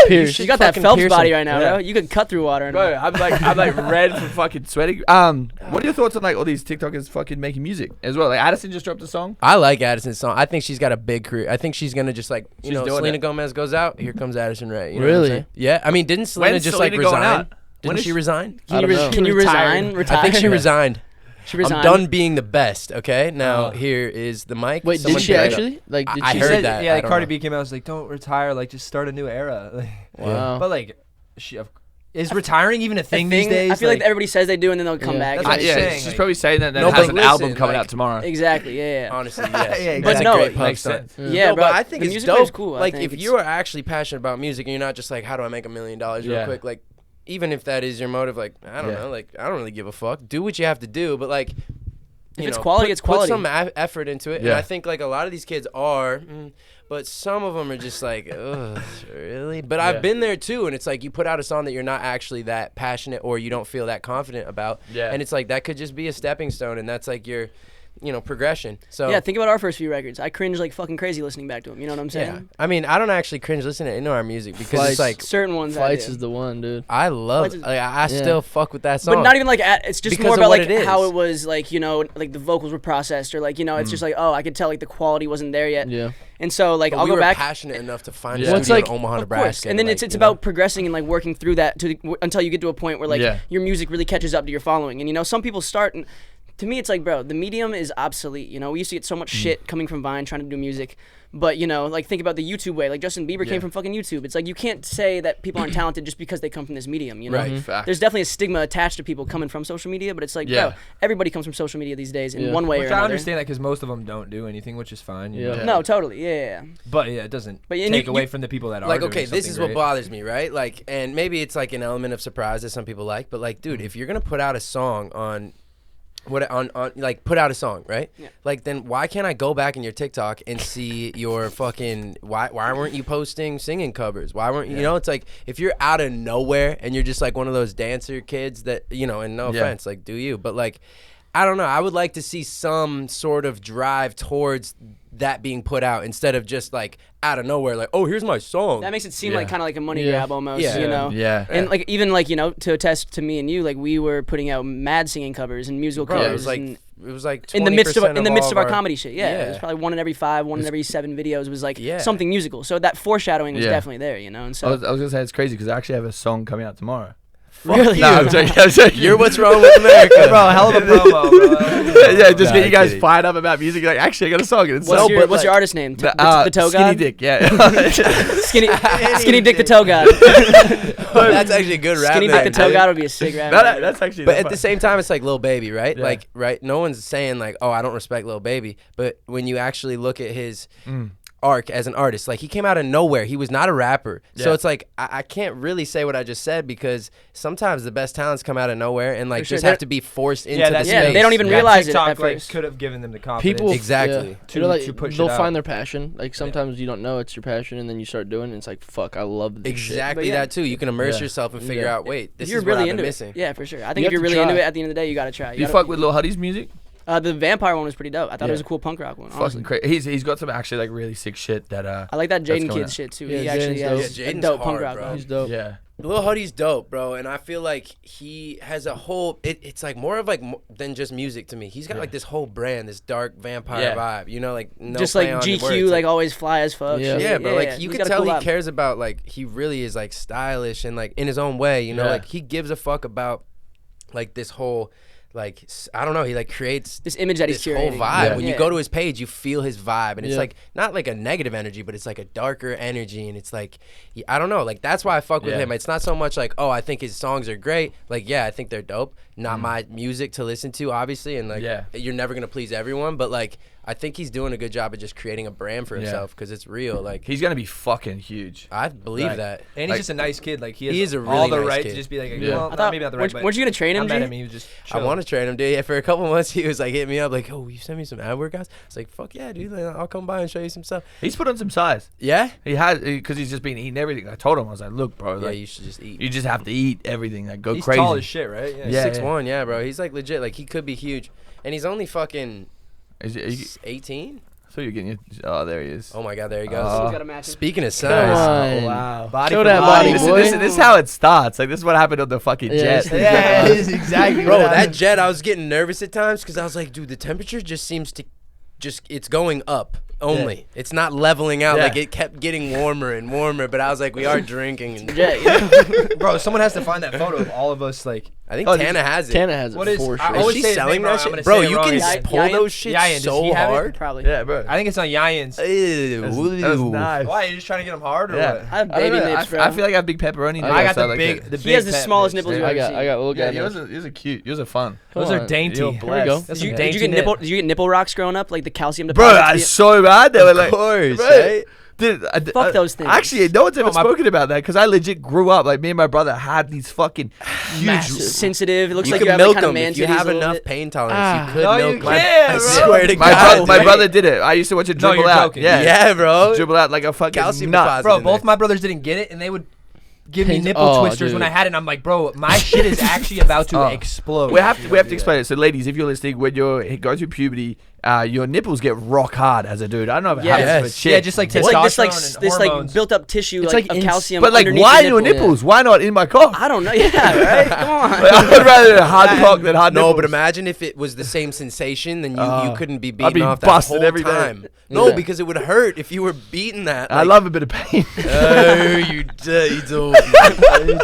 Speaker 3: You got that Phelps body right now, bro. You could cut through water.
Speaker 1: Bro, I'm like red from fucking sweating. What are your thoughts on like all these TikTokers fucking making music as well? Like Addison just dropped a song.
Speaker 6: I like Addison's song. I think she's got a big career. I think she's gonna just like, you know, Selena Gomez goes out, here comes Addison Rae. You know
Speaker 2: really?
Speaker 6: What I'm saying? Yeah. I mean, didn't Selena just like resign? Didn't she resign?
Speaker 3: Can you resign? Retire?
Speaker 6: I think she resigned.
Speaker 3: She resigned.
Speaker 6: I'm done being the best. Okay. Now here is the mic.
Speaker 2: Wait, did she actually? Like, did
Speaker 6: I
Speaker 2: she
Speaker 6: heard that.
Speaker 5: Yeah, like Cardi B came out and was like, "Don't retire. Like, just start a new era." Like,
Speaker 2: wow.
Speaker 5: But like, is retiring even a thing these days?
Speaker 3: I feel like everybody says they do, and then they'll come back.
Speaker 5: That's what I'm saying.
Speaker 1: She's probably saying that. Then has an album coming out tomorrow.
Speaker 3: Exactly. Yeah.
Speaker 6: Honestly, yes.
Speaker 5: Yeah,
Speaker 6: That's
Speaker 3: but
Speaker 6: a
Speaker 3: no,
Speaker 6: great
Speaker 3: it
Speaker 1: makes
Speaker 6: punk
Speaker 1: sense.
Speaker 6: stunt.
Speaker 3: Yeah,
Speaker 6: No,
Speaker 3: bro.
Speaker 6: but I think
Speaker 3: the
Speaker 6: it's
Speaker 3: music is
Speaker 6: dope.
Speaker 3: cool.
Speaker 6: Like, if you are actually passionate about music and you're not just like, how do I make $1 million real quick? Like, even if that is your motive, like, I don't know, like, I don't really give a fuck. Do what you have to do, but like,
Speaker 3: if it's quality, it's quality.
Speaker 6: Put some effort into it, and I think like a lot of these kids are, but some of them are just like, ugh, really? But I've been there too, and it's like you put out a song that you're not actually that passionate or you don't feel that confident about, and it's like that could just be a stepping stone, and that's like your, you know, progression. So
Speaker 3: think about our first few records. I cringe like fucking crazy listening back to them. You know what I'm saying?
Speaker 6: Yeah. I mean, I don't actually cringe listening to our music because it's like
Speaker 3: certain ones.
Speaker 2: Flights is the one, dude.
Speaker 6: I love it. Like, I still fuck with that song.
Speaker 3: But not even like it's just
Speaker 6: because
Speaker 3: more about like
Speaker 6: it
Speaker 3: how it was like, you know, like the vocals were processed, or like, you know, it's just like, oh, I could tell like the quality wasn't there yet.
Speaker 2: Yeah.
Speaker 3: And so like
Speaker 6: but
Speaker 3: I'll
Speaker 6: we
Speaker 3: go
Speaker 6: were
Speaker 3: back.
Speaker 6: passionate enough to find
Speaker 2: Yeah.
Speaker 6: a studio
Speaker 2: Like,
Speaker 6: in Omaha,
Speaker 3: Of
Speaker 6: Nebraska.
Speaker 3: course. And then
Speaker 6: like,
Speaker 3: it's about progressing and like working through that until you get to a point where like
Speaker 1: Yeah.
Speaker 3: your music really catches up to your following. And you know, some people start and to me, it's like, bro, the medium is obsolete. You know, we used to get so much shit coming from Vine trying to do music. But, you know, like, think about the YouTube way. Like, Justin Bieber came from fucking YouTube. It's like, you can't say that people aren't talented just because they come from this medium, you know?
Speaker 1: Right. Fact.
Speaker 3: There's definitely a stigma attached to people coming from social media, but it's like, bro, everybody comes from social media these days in one way or
Speaker 5: Which
Speaker 3: another.
Speaker 5: I understand that because most of them don't do anything, which is fine. You know?
Speaker 3: No, totally. Yeah.
Speaker 5: But, yeah, it doesn't
Speaker 3: But
Speaker 5: take away from the people that are
Speaker 6: like,
Speaker 5: doing
Speaker 6: okay, this is what
Speaker 5: great.
Speaker 6: bothers me, right? Like, and maybe it's like an element of surprise that some people like, but like, dude, if you're going to put out a song on put out a song, right?
Speaker 3: Yeah.
Speaker 6: Like, then why can't I go back in your TikTok and see your fucking why weren't you posting singing covers? Why weren't you know, it's like if you're out of nowhere and you're just like one of those dancer kids that, you know, and no offense, like do you, but like I don't know, I would like to see some sort of drive towards that being put out instead of just like out of nowhere, like, oh, here's my song.
Speaker 3: That makes it seem like kind of like a money grab almost,
Speaker 6: Yeah.
Speaker 3: you know?
Speaker 1: Yeah.
Speaker 3: And like even like, you know, to attest to me and you, like we were putting out mad singing covers and musical
Speaker 6: Bro,
Speaker 3: covers.
Speaker 6: it was like
Speaker 3: in the midst of
Speaker 6: all
Speaker 3: our comedy shit. Yeah. It was
Speaker 6: Yeah.
Speaker 3: probably 1 in every 5, 1 in every 7 videos was like
Speaker 6: Yeah.
Speaker 3: something musical. So that foreshadowing was
Speaker 1: Yeah.
Speaker 3: definitely there, you know? And so
Speaker 1: I was gonna say it's crazy because I actually have a song coming out tomorrow.
Speaker 3: really,
Speaker 1: No, I'm joking.
Speaker 6: You're what's wrong with America.
Speaker 5: Bro, hell of a promo, bro.
Speaker 1: Yeah, just
Speaker 6: Nah,
Speaker 1: get you guys
Speaker 6: kidding.
Speaker 1: fired up about music. Like, actually, I got a song. And it's
Speaker 3: what's
Speaker 1: so-
Speaker 3: your
Speaker 6: but,
Speaker 3: what's your
Speaker 6: like,
Speaker 3: artist name? The toe
Speaker 1: Skinny
Speaker 3: god?
Speaker 1: Dick, yeah.
Speaker 3: Skinny Dick the toe god.
Speaker 6: That's actually a good rap
Speaker 3: Skinny
Speaker 6: name,
Speaker 3: Dick the toe
Speaker 6: dude.
Speaker 3: god would be a sick rap.
Speaker 1: That's actually.
Speaker 6: But at the same time, it's like Lil Baby, right?
Speaker 1: Yeah.
Speaker 6: Like, right? No one's saying like, oh, I don't respect Lil Baby. But when you actually look at his arc as an artist, like he came out of nowhere. He was not a rapper. So
Speaker 1: Yeah.
Speaker 6: it's like I can't really say what I just said because sometimes the best talents come out of nowhere and like
Speaker 3: For sure.
Speaker 6: just have to be forced into the
Speaker 5: that's
Speaker 6: space.
Speaker 3: Yeah, they don't even
Speaker 5: That
Speaker 3: realize it
Speaker 5: TikTok,
Speaker 3: at
Speaker 5: like,
Speaker 3: first.
Speaker 5: could have given them the confidence.
Speaker 2: People
Speaker 6: Exactly.
Speaker 2: you know, like,
Speaker 5: to push it
Speaker 2: they'll
Speaker 5: out.
Speaker 2: find their passion. Like sometimes you don't know it's your passion, and then you start doing it. And it's like, fuck, I love this shit.
Speaker 6: Exactly
Speaker 3: But yeah.
Speaker 6: that too. You can immerse
Speaker 1: Yeah.
Speaker 6: yourself and figure
Speaker 2: Yeah.
Speaker 6: out, wait, this
Speaker 3: If you're
Speaker 6: is what
Speaker 3: really
Speaker 6: I've
Speaker 3: into
Speaker 6: been
Speaker 3: it.
Speaker 6: missing.
Speaker 3: Yeah, for sure. I
Speaker 2: You
Speaker 3: think if
Speaker 2: have
Speaker 3: you're
Speaker 2: to
Speaker 3: really into
Speaker 2: try.
Speaker 3: it, at the end of the day, you gotta try.
Speaker 1: You fuck with Lil Huddy's music?
Speaker 3: The Vampire one was pretty dope. I thought it was a
Speaker 1: Yeah.
Speaker 3: cool punk rock one. Honestly.
Speaker 1: Fucking crazy. He's got some actually like really sick shit that
Speaker 3: I like that
Speaker 1: That's
Speaker 3: Jaden
Speaker 1: coming
Speaker 3: Kidd
Speaker 1: out.
Speaker 3: shit too.
Speaker 2: Yeah,
Speaker 3: He actually
Speaker 2: Jaden's
Speaker 3: has
Speaker 6: dope.
Speaker 3: a
Speaker 6: Jaden's
Speaker 3: dope punk
Speaker 6: hard,
Speaker 3: rock
Speaker 6: bro.
Speaker 3: one.
Speaker 2: He's dope.
Speaker 1: Yeah.
Speaker 6: Lil Huddy's dope, bro, and I feel like he has a whole. It's like more of like than just music to me. He's got like this whole brand, this dark vampire
Speaker 1: Yeah.
Speaker 6: vibe. You know, like no
Speaker 3: Just
Speaker 6: play
Speaker 3: like
Speaker 6: on the
Speaker 3: GQ,
Speaker 6: words.
Speaker 3: like always fly as fuck.
Speaker 2: Yeah.
Speaker 3: shit.
Speaker 6: Yeah, but like you
Speaker 3: He's
Speaker 6: can
Speaker 3: got a
Speaker 6: tell
Speaker 3: cool
Speaker 6: he
Speaker 3: vibe.
Speaker 6: cares about like he really is like stylish and like in his own way. You know,
Speaker 1: Yeah.
Speaker 6: like he gives a fuck about like this whole. Like I don't know, he like creates
Speaker 3: This image that he's
Speaker 6: this whole
Speaker 3: curating.
Speaker 6: vibe.
Speaker 1: Yeah.
Speaker 6: When you
Speaker 3: Yeah.
Speaker 6: go to his page, you feel his vibe, and it's
Speaker 2: Yeah.
Speaker 6: like not like a negative energy, but it's like a darker energy, and it's like I don't know, like that's why I fuck with
Speaker 1: Yeah.
Speaker 6: him. It's not so much like I think his songs are great. Like yeah, I think they're dope. Not my music to listen to, obviously, and like
Speaker 1: Yeah.
Speaker 6: you're never gonna please everyone, but like I think he's doing a good job of just creating a brand for
Speaker 1: Yeah.
Speaker 6: himself because it's real. Like
Speaker 1: He's gonna be fucking huge.
Speaker 6: I believe
Speaker 1: Like-
Speaker 6: that.
Speaker 5: And he's
Speaker 1: Like-
Speaker 5: just a nice kid. Like he has
Speaker 6: He is a
Speaker 5: all
Speaker 6: really
Speaker 5: the
Speaker 6: nice
Speaker 5: right
Speaker 6: kid.
Speaker 5: to just be like,
Speaker 1: Yeah.
Speaker 5: well,
Speaker 3: I thought,
Speaker 5: maybe not the right.
Speaker 3: weren't you gonna train
Speaker 5: I
Speaker 3: him,
Speaker 5: met
Speaker 3: G?
Speaker 5: him. He was just.
Speaker 6: I want to train him, dude. Yeah, for a couple months, he was like hitting me up, like, "Oh, you send me some ad workouts?" It's like, "Fuck yeah, dude! Like, I'll come by and show you some stuff."
Speaker 1: He's put on some size.
Speaker 6: Yeah,
Speaker 1: He has because he's just been eating everything. I told him I was like, look, bro,
Speaker 6: yeah.
Speaker 1: like
Speaker 6: You should just eat.
Speaker 1: you just have to eat everything. Like go
Speaker 5: He's
Speaker 1: crazy.
Speaker 5: tall as shit, right?
Speaker 1: Yeah.
Speaker 6: 6'1", yeah, bro. He's like legit. Like he could be huge, and he's only fucking
Speaker 1: Is it,
Speaker 6: 18.
Speaker 1: so you're getting your, oh, there he is.
Speaker 6: Oh my god, there he goes.
Speaker 1: Oh.
Speaker 3: He's got a match.
Speaker 6: Speaking of
Speaker 2: Come
Speaker 6: size,
Speaker 2: on.
Speaker 1: Wow.
Speaker 5: Body
Speaker 2: Show
Speaker 5: for
Speaker 2: that
Speaker 5: body.
Speaker 2: body,
Speaker 1: This,
Speaker 2: boy.
Speaker 1: this is how it starts. Like this is what happened on the fucking
Speaker 2: Yeah,
Speaker 1: jet.
Speaker 2: it's-
Speaker 4: Yeah, it is exactly.
Speaker 6: bro,
Speaker 4: what
Speaker 6: that
Speaker 4: happened.
Speaker 6: jet, I was getting nervous at times because I was like, dude, the temperature just seems to, it's going up only. It's not leveling out.
Speaker 1: Yeah.
Speaker 6: Like it kept getting warmer and warmer. But I was like, we are drinking. And
Speaker 3: Yeah, yeah.
Speaker 5: Bro, someone has to find that photo of all of us. Like,
Speaker 6: I think
Speaker 1: Oh,
Speaker 6: Tana has it.
Speaker 2: Tana has it
Speaker 5: What is-
Speaker 2: for
Speaker 5: I
Speaker 2: sure.
Speaker 6: Is
Speaker 5: always
Speaker 6: she
Speaker 5: say his
Speaker 6: selling
Speaker 5: name wrong,
Speaker 6: that
Speaker 5: I'm gonna
Speaker 6: shit? Bro,
Speaker 5: say it
Speaker 6: you
Speaker 5: wrong.
Speaker 6: can
Speaker 3: Yayan?
Speaker 6: pull those shits
Speaker 5: Yayan, does
Speaker 6: so
Speaker 5: he have it?
Speaker 6: hard.
Speaker 3: Probably.
Speaker 1: Yeah, bro.
Speaker 5: I think it's on Yayan's.
Speaker 6: Ew.
Speaker 1: That was nice.
Speaker 5: Why? Are you just trying to get him hard or
Speaker 1: Yeah.
Speaker 5: what?
Speaker 3: I have
Speaker 1: I don't
Speaker 3: baby
Speaker 1: know,
Speaker 3: nips, bro.
Speaker 1: I feel like I have big pepperoni. nips,
Speaker 5: I got
Speaker 1: so
Speaker 5: the
Speaker 1: like
Speaker 5: big.
Speaker 1: that.
Speaker 5: The
Speaker 3: He has
Speaker 5: big
Speaker 3: the
Speaker 5: pep
Speaker 3: smallest
Speaker 5: nips,
Speaker 3: nipples
Speaker 5: dude.
Speaker 3: you
Speaker 2: I
Speaker 3: ever
Speaker 2: got
Speaker 3: seen.
Speaker 2: little guy.
Speaker 1: Yeah,
Speaker 2: nips.
Speaker 1: yours are cute. Yours are fun.
Speaker 2: Come
Speaker 5: Those are
Speaker 2: on.
Speaker 5: dainty.
Speaker 1: You're
Speaker 2: Here we go.
Speaker 5: That's
Speaker 3: Did
Speaker 5: some
Speaker 3: you
Speaker 5: dainty
Speaker 3: get
Speaker 5: nip.
Speaker 3: nipple? Did you get nipple rocks growing up? Like the calcium
Speaker 1: Bro,
Speaker 3: deposits?
Speaker 1: that's so bad. They were like,
Speaker 6: Of course,
Speaker 1: bro,
Speaker 6: right?
Speaker 1: dude,
Speaker 3: Fuck those things.
Speaker 1: Actually, no one's ever
Speaker 5: my-
Speaker 1: spoken about that because I legit grew up. Like me and my brother had these fucking huge.
Speaker 3: Massive. Sensitive. It looks
Speaker 6: You
Speaker 3: like
Speaker 6: can
Speaker 3: you have
Speaker 6: milk
Speaker 3: like kind of
Speaker 6: them
Speaker 3: man
Speaker 6: if you
Speaker 3: titties
Speaker 6: have
Speaker 3: a little
Speaker 6: enough
Speaker 3: bit.
Speaker 6: pain tolerance.
Speaker 2: Ah.
Speaker 6: You could
Speaker 5: No,
Speaker 6: milk
Speaker 5: you
Speaker 6: my.
Speaker 5: can't,
Speaker 6: I
Speaker 5: bro.
Speaker 6: swear to
Speaker 1: My,
Speaker 6: God,
Speaker 1: my
Speaker 6: dude.
Speaker 1: brother did it. I used to watch it
Speaker 5: No,
Speaker 1: dribble
Speaker 5: you're
Speaker 1: out.
Speaker 5: joking.
Speaker 1: Yeah,
Speaker 6: Yeah, bro.
Speaker 1: dribble out like a fucking
Speaker 6: Calcium
Speaker 1: nut.
Speaker 6: deposit.
Speaker 5: Bro,
Speaker 6: in there.
Speaker 5: both my brothers didn't get it, and they would give me
Speaker 2: Pins-
Speaker 5: nipple
Speaker 2: oh,
Speaker 5: twisters when
Speaker 2: dude.
Speaker 5: I had it. And I'm like, bro, my shit is actually about to
Speaker 1: Oh.
Speaker 5: explode.
Speaker 1: We have to explain it. So, ladies, if you're listening, when you're going through puberty, your nipples get rock hard as a dude. I don't know if it
Speaker 3: Yes.
Speaker 1: happens for
Speaker 5: Yeah,
Speaker 1: chicks.
Speaker 5: just like
Speaker 3: It's like this like
Speaker 5: testosterone and
Speaker 3: this like
Speaker 5: hormones.
Speaker 3: built up tissue
Speaker 2: It's
Speaker 3: like
Speaker 2: like
Speaker 3: of calcium.
Speaker 1: But like,
Speaker 3: underneath
Speaker 1: why
Speaker 3: the
Speaker 1: your
Speaker 3: nipple.
Speaker 1: nipples? Why not in my cock?
Speaker 3: I don't know. Yeah, right. Come on.
Speaker 1: I would rather hard cock than hard
Speaker 6: No,
Speaker 1: nipples.
Speaker 6: but imagine if it was the same sensation, then you
Speaker 1: Oh.
Speaker 6: couldn't be
Speaker 1: I'd
Speaker 6: beating
Speaker 1: be
Speaker 6: off that
Speaker 1: busted
Speaker 6: whole
Speaker 1: every day.
Speaker 6: time. No,
Speaker 2: Yeah.
Speaker 6: because it would hurt if you were beating that.
Speaker 1: I
Speaker 6: like,
Speaker 1: love a bit of pain.
Speaker 6: Oh, you dirty dog.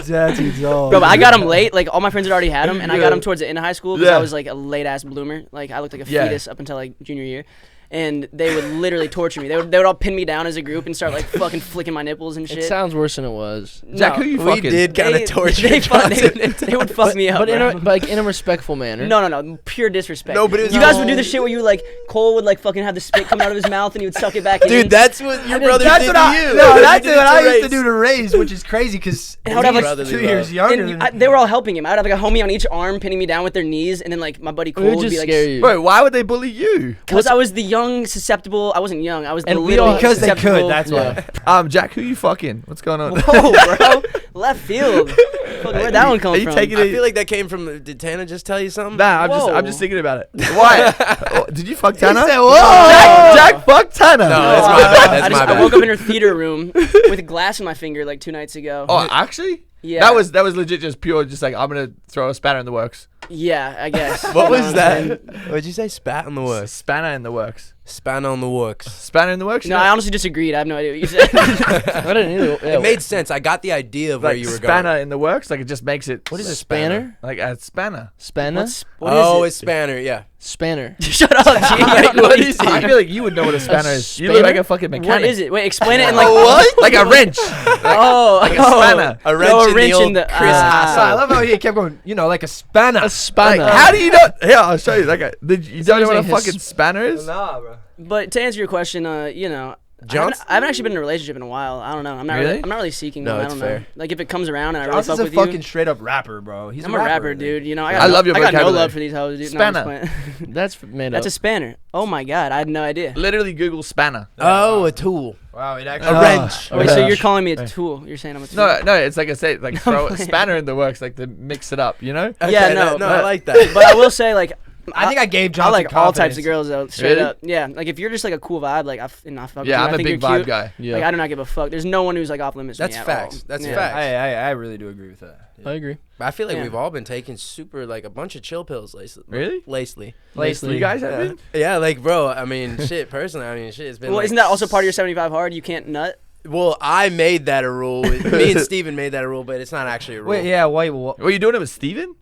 Speaker 4: Dirty dog.
Speaker 3: Bro, but I got them late. Like all my friends had already had them, and I got
Speaker 1: Yeah.
Speaker 3: them towards the end of high school because
Speaker 1: Yeah.
Speaker 3: I was like a late ass bloomer. Like I looked like a
Speaker 1: Yeah.
Speaker 3: fetus up until like junior year. And they would literally torture me. They would all pin me down as a group and start like fucking flicking my nipples and shit.
Speaker 2: It sounds worse than it was.
Speaker 1: Jack,
Speaker 3: No.
Speaker 1: who you
Speaker 6: We
Speaker 1: fucking?
Speaker 6: did kind
Speaker 3: They-
Speaker 6: of torture
Speaker 3: they,
Speaker 6: Johnson.
Speaker 3: they would fuck me up.
Speaker 2: But in
Speaker 3: bro.
Speaker 2: a like in a respectful manner.
Speaker 3: No, pure disrespect.
Speaker 6: No, but it was
Speaker 3: you guys
Speaker 6: no-
Speaker 3: would do the shit where you like Cole would like fucking have the spit come out of his mouth and he would suck it back in.
Speaker 6: Dude, that's what your brother
Speaker 4: That's
Speaker 6: did
Speaker 4: what
Speaker 6: to
Speaker 4: I.
Speaker 6: you.
Speaker 4: No, that's
Speaker 6: He did
Speaker 4: what
Speaker 6: it
Speaker 4: I
Speaker 6: to
Speaker 4: used to
Speaker 6: Race.
Speaker 4: do to Raise, which is crazy because
Speaker 3: And I would have, like,
Speaker 6: Brotherly
Speaker 4: 2
Speaker 6: love.
Speaker 4: years younger.
Speaker 3: And
Speaker 4: than
Speaker 3: they were all helping him. I'd have like a homie on each arm pinning me down with their knees, and then like my buddy
Speaker 2: It
Speaker 3: Cole
Speaker 2: would
Speaker 3: would
Speaker 2: just
Speaker 3: be like,
Speaker 2: scare you.
Speaker 1: Bro, why would they bully you?
Speaker 3: because I was the young, susceptible. I wasn't young. I was
Speaker 2: And
Speaker 3: the
Speaker 2: we
Speaker 3: little
Speaker 2: all-
Speaker 5: Because they
Speaker 3: susceptible.
Speaker 5: could. That's why.
Speaker 2: Yeah.
Speaker 1: Jack, who you fucking? What's going on?
Speaker 3: Whoa, bro. left field. Where'd that one come
Speaker 1: Are you
Speaker 3: from?
Speaker 1: taking
Speaker 6: I
Speaker 1: it?
Speaker 6: feel like that came from. Did Tana just tell you something?
Speaker 1: Nah, I'm
Speaker 3: Whoa.
Speaker 1: just thinking about it. Why? Oh, did you fuck Tana?
Speaker 4: said, whoa.
Speaker 1: Jack fucked Tana.
Speaker 6: No, that's my bad. That's my
Speaker 3: I
Speaker 6: bad.
Speaker 3: woke up in her theater room with a glass in my finger like 2 nights ago.
Speaker 1: Oh, actually?
Speaker 3: Yeah.
Speaker 1: That was legit just pure, just like, I'm going to throw a spanner in the works.
Speaker 3: Yeah, I guess.
Speaker 6: What
Speaker 3: You know
Speaker 6: was
Speaker 3: I'm
Speaker 6: that?
Speaker 3: saying?
Speaker 6: What'd you say? Spat on the works.
Speaker 1: Spanner in the works.
Speaker 6: Span on the works.
Speaker 1: Spanner in the works?
Speaker 3: No, I honestly disagreed. I have no idea what you said.
Speaker 2: I didn't either. Yeah,
Speaker 6: It made sense. I got the idea of where
Speaker 1: like
Speaker 6: you were
Speaker 1: spanner
Speaker 6: going.
Speaker 1: in the works? Like, it just makes it.
Speaker 2: what is
Speaker 6: a
Speaker 2: a spanner?
Speaker 1: Like a spanner.
Speaker 2: Spanner?
Speaker 3: What
Speaker 6: Oh,
Speaker 3: is
Speaker 6: it's spanner. Yeah.
Speaker 2: Spanner.
Speaker 3: it? Shut up, G. I don't know
Speaker 1: What
Speaker 3: what you
Speaker 1: is
Speaker 3: said.
Speaker 1: I feel like you would know what a spanner is. You look like a fucking mechanic.
Speaker 3: What is it? Wait, explain it in like
Speaker 1: What? Like a wrench.
Speaker 3: Oh,
Speaker 1: Like a spanner.
Speaker 6: A wrench,
Speaker 3: No, a
Speaker 6: in,
Speaker 3: wrench
Speaker 6: the old
Speaker 3: in the-
Speaker 6: Chris
Speaker 3: ah.
Speaker 5: So I
Speaker 6: Hassel.
Speaker 5: love how he kept going. You know, like a spanner.
Speaker 2: A spanner.
Speaker 1: Like, how do you know? Here, I'll show you. Like, you don't know what a
Speaker 2: saying his-
Speaker 1: fucking spanner is?
Speaker 5: Nah, bro.
Speaker 3: But to answer your question, you know,
Speaker 6: Johnson?
Speaker 3: I haven't actually been in a relationship in a while. I don't know. I'm not
Speaker 1: Really?
Speaker 3: really. I'm not really seeking
Speaker 6: No,
Speaker 3: one. I
Speaker 6: it's
Speaker 3: don't
Speaker 6: fair.
Speaker 3: know. Like if it comes around and I really
Speaker 5: Johnson's
Speaker 3: fuck
Speaker 5: a
Speaker 3: with
Speaker 5: fucking
Speaker 3: you.
Speaker 5: straight up rapper, bro. He's
Speaker 3: I'm a rapper,
Speaker 5: dude.
Speaker 3: dude. You know,
Speaker 1: I love your
Speaker 3: I got no
Speaker 1: vocabulary.
Speaker 3: love for these hoes, dude. No, I'm just
Speaker 1: Spanner.
Speaker 3: playing.
Speaker 2: That's made
Speaker 3: That's
Speaker 2: up.
Speaker 3: a spanner. Oh my god, I had no idea.
Speaker 1: Literally Google spanner.
Speaker 6: Oh, a tool.
Speaker 5: Wow, it
Speaker 6: A
Speaker 5: actually.
Speaker 6: wrench.
Speaker 3: Oh, wait, so
Speaker 1: Yeah.
Speaker 3: you're calling me a tool? You're saying I'm a tool?
Speaker 1: No, it's like I say, like throw a
Speaker 3: playing.
Speaker 1: spanner in the works, like to mix it up, you know?
Speaker 3: Yeah,
Speaker 6: Okay,
Speaker 3: no,
Speaker 6: I like that.
Speaker 3: But I will say, like,
Speaker 5: I think I gave
Speaker 3: I
Speaker 5: Johnson
Speaker 3: like all types
Speaker 5: confidence.
Speaker 3: of girls though, straight
Speaker 1: Really?
Speaker 3: up. Yeah, like if you're just like a cool vibe, like I fuck with
Speaker 1: Yeah,
Speaker 3: you,
Speaker 1: I'm
Speaker 3: I
Speaker 1: a
Speaker 3: think
Speaker 1: big
Speaker 3: you're
Speaker 1: vibe
Speaker 3: cute.
Speaker 1: guy.
Speaker 2: Yeah.
Speaker 3: Like I do not give a fuck. There's no one who's like off limits.
Speaker 6: That's
Speaker 3: to me
Speaker 6: facts.
Speaker 3: At all.
Speaker 6: That's
Speaker 3: Yeah.
Speaker 6: facts.
Speaker 5: I really do agree with that.
Speaker 2: I agree.
Speaker 6: I feel like
Speaker 3: Yeah.
Speaker 6: we've all been taking super like a bunch of chill pills lately.
Speaker 1: Really?
Speaker 6: Lately.
Speaker 1: You guys have
Speaker 6: Yeah.
Speaker 1: been?
Speaker 6: Yeah, like bro. I mean, shit. Personally, I mean, shit. It's been.
Speaker 3: Well,
Speaker 6: like,
Speaker 3: isn't that also part of your 75 hard? You can't nut.
Speaker 6: Well, I made that a rule. Me and Steven made that a rule, but it's not actually a rule.
Speaker 5: Wait, yeah, wait, what?
Speaker 1: Were you doing it with Steven?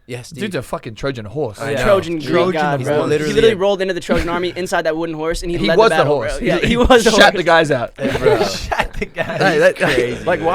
Speaker 6: Yeah, Steve.
Speaker 1: Dude's a fucking Trojan horse.
Speaker 6: I know.
Speaker 3: Trojan Greek
Speaker 5: Trojan
Speaker 3: god,
Speaker 5: horse.
Speaker 3: bro.
Speaker 6: He's
Speaker 3: He
Speaker 6: literally
Speaker 3: literally
Speaker 6: a-
Speaker 3: rolled into the Trojan army inside that wooden horse, and he
Speaker 1: He
Speaker 3: led
Speaker 1: was
Speaker 3: the
Speaker 1: the
Speaker 3: battle,
Speaker 1: horse.
Speaker 3: bro. Yeah, he was the
Speaker 1: Shut
Speaker 3: horse.
Speaker 1: the guys out.
Speaker 5: Shut the guy.
Speaker 1: Hey, that-
Speaker 6: crazy,
Speaker 1: like,
Speaker 6: dude.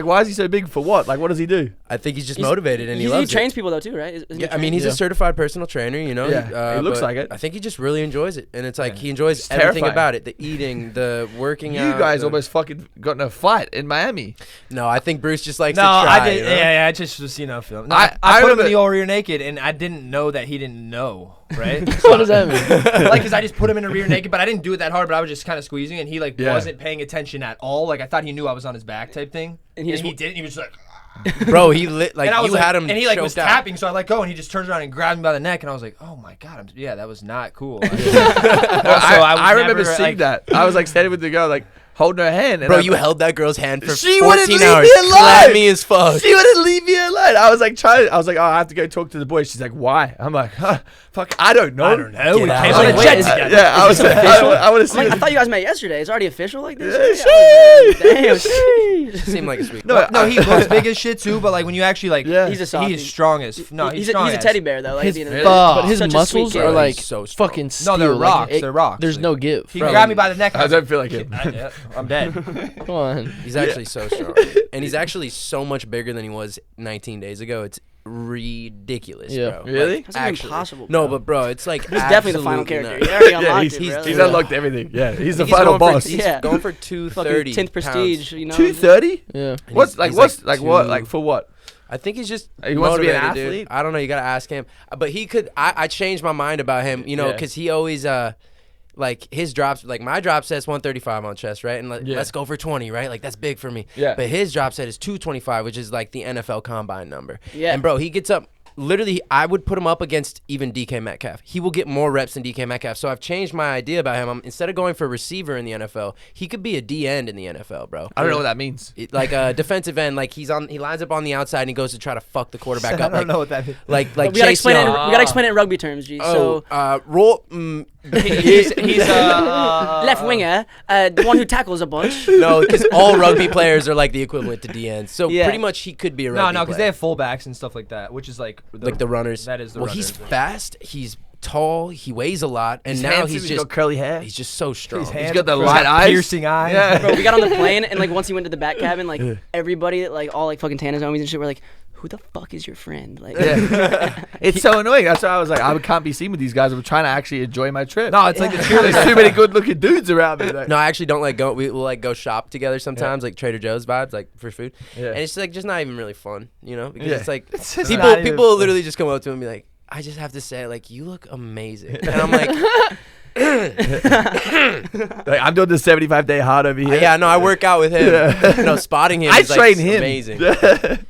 Speaker 1: why is he so big for what? Like, what does he do?
Speaker 6: I think he's just
Speaker 3: He's-
Speaker 6: motivated and he
Speaker 3: He
Speaker 6: loves
Speaker 3: trains
Speaker 6: it.
Speaker 3: people though too, right? Isn't he
Speaker 6: Yeah, I mean, he's
Speaker 2: Yeah.
Speaker 6: a certified personal trainer, you know.
Speaker 1: Yeah, he looks
Speaker 6: but
Speaker 1: like it.
Speaker 6: I think he just really enjoys it, and it's like he enjoys
Speaker 1: It's
Speaker 6: everything
Speaker 1: terrifying.
Speaker 6: about it: the eating, the working
Speaker 1: You
Speaker 6: out.
Speaker 1: guys
Speaker 6: the-
Speaker 1: almost fucking got in a fight in Miami.
Speaker 6: No, I think Bruce just likes
Speaker 5: No,
Speaker 6: to try.
Speaker 5: I did.
Speaker 6: you know?
Speaker 5: Yeah, I just was, film. No,
Speaker 1: I
Speaker 5: I put him in
Speaker 1: remember-
Speaker 5: the all rear naked, and I didn't know that he didn't know, right?
Speaker 2: What does that mean?
Speaker 5: Like, cause I just put him in a rear naked, but I didn't do it that hard. But I was just kind of squeezing, and he like
Speaker 1: Yeah.
Speaker 5: wasn't paying attention at all. Like I thought he knew I was on his back type thing,
Speaker 3: And he just-
Speaker 5: didn't. He was just like,
Speaker 6: Bro, he lit like
Speaker 5: and I was
Speaker 6: you
Speaker 5: like,
Speaker 6: had him
Speaker 5: and he like was
Speaker 6: choked out.
Speaker 5: tapping, so I let go, and he just turns around and grabs me by the neck, and I was like, oh my god, yeah, that was not cool.
Speaker 1: I remember seeing that. I was like standing with the girl, like holding her hand. And
Speaker 6: Bro,
Speaker 1: I-
Speaker 6: you held that girl's hand for
Speaker 1: She wouldn't
Speaker 6: 14
Speaker 1: leave
Speaker 6: hours.
Speaker 1: me alone.
Speaker 6: Clammy as fuck.
Speaker 1: She wouldn't leave me alone. I was like trying. I was like, oh, I have to go talk to the boys. She's like, why? I'm like, fuck, I don't know.
Speaker 5: I don't know. We
Speaker 6: Get
Speaker 5: came
Speaker 6: out.
Speaker 5: on a
Speaker 3: Wait,
Speaker 5: jet
Speaker 3: is-
Speaker 5: together.
Speaker 1: Yeah, I was. I want to see.
Speaker 3: I'm like, I thought you guys met yesterday. It's already official like this.
Speaker 1: Sheesh.
Speaker 3: Damn. sheesh.
Speaker 6: Seemed like a sweet.
Speaker 1: No,
Speaker 5: No, he looks big as shit too, but like when you actually like,
Speaker 1: Yeah.
Speaker 3: He's a softie.
Speaker 5: he is strong as no, he's
Speaker 3: he's
Speaker 5: strong
Speaker 3: a
Speaker 5: as.
Speaker 3: teddy bear though. Like,
Speaker 2: His,
Speaker 3: at the end of the day.
Speaker 2: but his
Speaker 3: Such a sweet
Speaker 2: muscles
Speaker 3: kid.
Speaker 2: are
Speaker 6: He's
Speaker 2: like
Speaker 6: so strong.
Speaker 2: fucking
Speaker 5: No,
Speaker 2: steel.
Speaker 5: they're
Speaker 2: like,
Speaker 5: rocks.
Speaker 2: it-
Speaker 5: They're rocks.
Speaker 2: There's no give.
Speaker 5: He
Speaker 2: bro.
Speaker 5: grabbed me by the neck.
Speaker 1: I don't feel like it.
Speaker 5: I'm dead.
Speaker 2: Come on.
Speaker 6: He's actually so strong, and he's actually so much bigger than he was 19 days ago. It's ridiculous,
Speaker 2: Yeah.
Speaker 6: bro.
Speaker 1: Really?
Speaker 6: Like,
Speaker 3: That's impossible.
Speaker 6: No,
Speaker 3: bro.
Speaker 6: but bro, it's like
Speaker 3: He's definitely the final
Speaker 6: absolutely
Speaker 3: character.
Speaker 6: nuts.
Speaker 3: He already
Speaker 1: Yeah,
Speaker 3: unlocked it, bro.
Speaker 1: he's unlocked everything. Yeah, he's the
Speaker 6: He's
Speaker 1: final
Speaker 6: going for-
Speaker 1: boss.
Speaker 6: He's
Speaker 3: Yeah.
Speaker 6: going for
Speaker 3: Fucking
Speaker 6: 230.
Speaker 3: 10th prestige. You know.
Speaker 1: 230?
Speaker 2: Yeah.
Speaker 6: And
Speaker 1: What's
Speaker 6: he's-
Speaker 1: like?
Speaker 6: he's
Speaker 1: What's
Speaker 6: like
Speaker 1: like what?
Speaker 6: two-
Speaker 1: Like for what?
Speaker 6: I think he's just
Speaker 1: He wants to be an
Speaker 6: motivated, dude.
Speaker 1: athlete?
Speaker 6: I don't know. You gotta ask him. But he could. I changed my mind about him. You know,
Speaker 1: Yeah.
Speaker 6: because he always like his drops. Like my drop set's 135 on chest, right? And
Speaker 1: Yeah.
Speaker 6: let's go for 20, right? Like that's big for me.
Speaker 1: Yeah.
Speaker 6: But his drop set is 225, which is like the NFL combine number.
Speaker 3: Yeah.
Speaker 6: And bro, he gets up. Literally, I would put him up against even DK Metcalf. He will get more reps than DK Metcalf. So I've changed my idea about him. Instead of going for receiver in the NFL, he could be a D end in the NFL, bro.
Speaker 1: I don't know what that means.
Speaker 6: Like a defensive end, like he lines up on the outside and he goes to try to fuck the quarterback
Speaker 5: I
Speaker 6: up.
Speaker 5: don't
Speaker 6: Like,
Speaker 5: know what that means.
Speaker 6: like
Speaker 3: We gotta
Speaker 6: Chase
Speaker 3: explain it. We
Speaker 6: Young.
Speaker 3: gotta explain it in rugby terms, G. So
Speaker 6: Roll.
Speaker 5: He's
Speaker 3: left winger, the one who tackles a bunch.
Speaker 6: No, because all rugby players are like the equivalent to D ends. So
Speaker 3: Yeah.
Speaker 6: pretty much he could be a
Speaker 5: No,
Speaker 6: rugby
Speaker 5: because
Speaker 6: player.
Speaker 5: they have fullbacks and stuff like that, which is like
Speaker 6: the runners.
Speaker 5: That is the
Speaker 6: well,
Speaker 5: runners.
Speaker 6: he's fast. He's tall. He weighs a lot, and now
Speaker 1: handsome,
Speaker 6: he's just
Speaker 1: got curly hair.
Speaker 6: he's just so strong.
Speaker 5: He's
Speaker 1: got the
Speaker 5: he's
Speaker 1: light eyes.
Speaker 5: piercing eyes.
Speaker 1: Yeah.
Speaker 3: Bro, we got on the plane and like once he went to the back cabin, like everybody, like all like fucking Tana's homies and shit, were like, "Who the fuck is your friend?" Like,
Speaker 1: Yeah. It's so annoying. That's why I was like, I can't be seen with these guys. I'm trying to actually enjoy my trip.
Speaker 5: No, it's like the
Speaker 1: There's
Speaker 5: cheerleader.
Speaker 1: too many good-looking dudes around me. Like,
Speaker 6: No, I actually don't like go. We'll like go shop together sometimes, like Trader Joe's vibes, like for food.
Speaker 1: Yeah.
Speaker 6: And it's like just not even really fun, you know? Because
Speaker 1: Yeah.
Speaker 6: it's like
Speaker 5: It's just
Speaker 6: people
Speaker 5: not even
Speaker 6: people
Speaker 5: fun.
Speaker 6: literally just come up to him and be like, I just have to say, like, you look amazing. And I'm like,
Speaker 1: Like, I'm doing the 75-day hard over here.
Speaker 6: Yeah, no, I work out with him. No, spotting him.
Speaker 1: I
Speaker 6: is, like,
Speaker 1: train him.
Speaker 6: Amazing.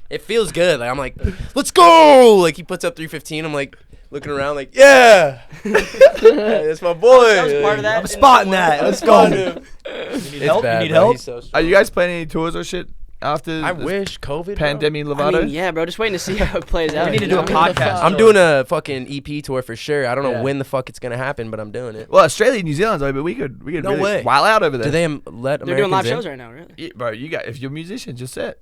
Speaker 6: It feels good. Like I'm like, let's go. Like he puts up 315. I'm like looking around, like, yeah, that's my boy.
Speaker 3: That was part of that.
Speaker 4: I'm spotting that. Let's go.
Speaker 5: You need help?
Speaker 6: Bad,
Speaker 5: you need
Speaker 6: bro.
Speaker 5: help?
Speaker 6: He's so
Speaker 1: Are
Speaker 6: strong.
Speaker 1: you guys planning any tours or shit after
Speaker 6: I
Speaker 1: this
Speaker 6: wish COVID.
Speaker 1: pandemic
Speaker 3: I
Speaker 1: Lovato?
Speaker 3: mean, yeah, bro. Just waiting to see how it plays out.
Speaker 5: We need to do a podcast.
Speaker 6: I'm doing a fucking EP tour for sure. I don't know
Speaker 5: Yeah.
Speaker 6: when the fuck it's gonna happen, but I'm doing it.
Speaker 1: Well, Australia, New Zealand's over, but we could
Speaker 6: No
Speaker 1: really
Speaker 6: way.
Speaker 1: while out over there.
Speaker 6: Do they let
Speaker 3: They're doing
Speaker 6: Americans
Speaker 3: live
Speaker 6: in?
Speaker 3: shows right now, really.
Speaker 1: Yeah, bro, you got if you're a musician, just set.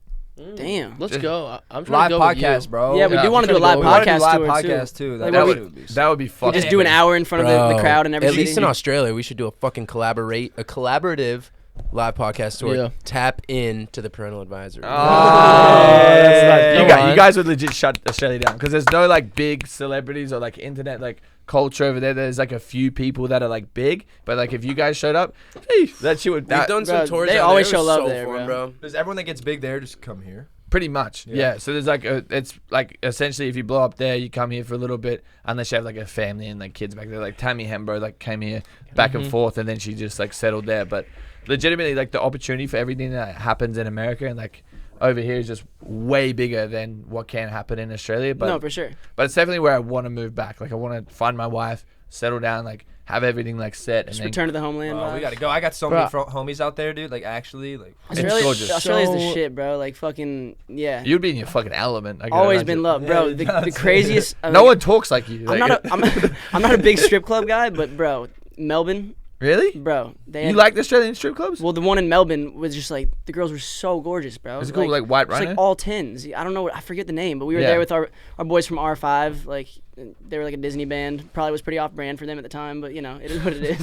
Speaker 3: Damn.
Speaker 2: Let's go. I'm trying
Speaker 5: Live
Speaker 2: to go with
Speaker 5: podcast,
Speaker 2: you.
Speaker 5: bro.
Speaker 3: Yeah, we do want to do a live
Speaker 5: We wanna do
Speaker 3: podcast
Speaker 5: live
Speaker 3: tour
Speaker 5: podcast
Speaker 3: too.
Speaker 5: too.
Speaker 3: Like,
Speaker 1: That
Speaker 3: what
Speaker 1: would
Speaker 3: we-
Speaker 1: that would be
Speaker 3: We
Speaker 1: fucking.
Speaker 3: just do an hour in front of the crowd and
Speaker 6: At
Speaker 3: everything.
Speaker 6: least in Australia, we should do a fucking collaborative live podcast tour.
Speaker 2: Yeah.
Speaker 6: Tap in to the Parental Advisory.
Speaker 1: Oh, that's nice.
Speaker 2: Come
Speaker 1: You
Speaker 2: on.
Speaker 1: guys would legit shut Australia down because there's no like big celebrities or like internet like culture over there. There's like a few people that are like big, but like if you guys showed up, hey, that shit would
Speaker 6: We've
Speaker 1: that,
Speaker 6: done some
Speaker 3: Bro,
Speaker 6: tours.
Speaker 3: they
Speaker 6: down
Speaker 3: always
Speaker 6: there. It
Speaker 3: show
Speaker 6: was
Speaker 3: love
Speaker 6: so
Speaker 3: there,
Speaker 6: fun,
Speaker 3: bro.
Speaker 5: Does everyone that gets big there just come here?
Speaker 1: pretty much. Yeah. So there's like it's like essentially if you blow up there, you come here for a little bit unless you have like a family and like kids back there. Like Tammy Hembro like came here back and forth and then she just like settled there. But legitimately like the opportunity for everything that happens in America and like over here is just way bigger than what can happen in Australia. But
Speaker 3: No, for sure.
Speaker 1: But it's definitely where I want to move back. Like I want to find my wife, settle down, like have everything like set, and
Speaker 3: Just
Speaker 1: then
Speaker 3: return to the homeland.
Speaker 5: Oh, we
Speaker 3: vibes.
Speaker 5: gotta go. I got so many homies out there, dude. Like actually, like
Speaker 3: Australia,
Speaker 1: gorgeous.
Speaker 3: Australia's the
Speaker 2: So-
Speaker 3: shit, bro. Like fucking yeah.
Speaker 1: you'd be in your fucking element. I can
Speaker 3: Always
Speaker 1: imagine.
Speaker 3: been loved, bro.
Speaker 5: Yeah,
Speaker 3: the
Speaker 5: that's-
Speaker 3: craziest.
Speaker 1: No one talks like you.
Speaker 3: I'm
Speaker 1: Like,
Speaker 3: not. I'm not a big strip club guy, but bro, Melbourne,
Speaker 1: really.
Speaker 3: bro. They
Speaker 1: You
Speaker 3: had,
Speaker 1: like the Australian strip clubs?
Speaker 3: Well, the one in Melbourne was just like the girls were so gorgeous, bro.
Speaker 1: Is it called like White
Speaker 3: It's
Speaker 1: Rhino?
Speaker 3: like all tens. I don't know. I forget the name, but we were
Speaker 1: Yeah.
Speaker 3: there with our boys from R5. Like they were like a Disney band. Probably was pretty off-brand for them at the time, but you know it is what it is.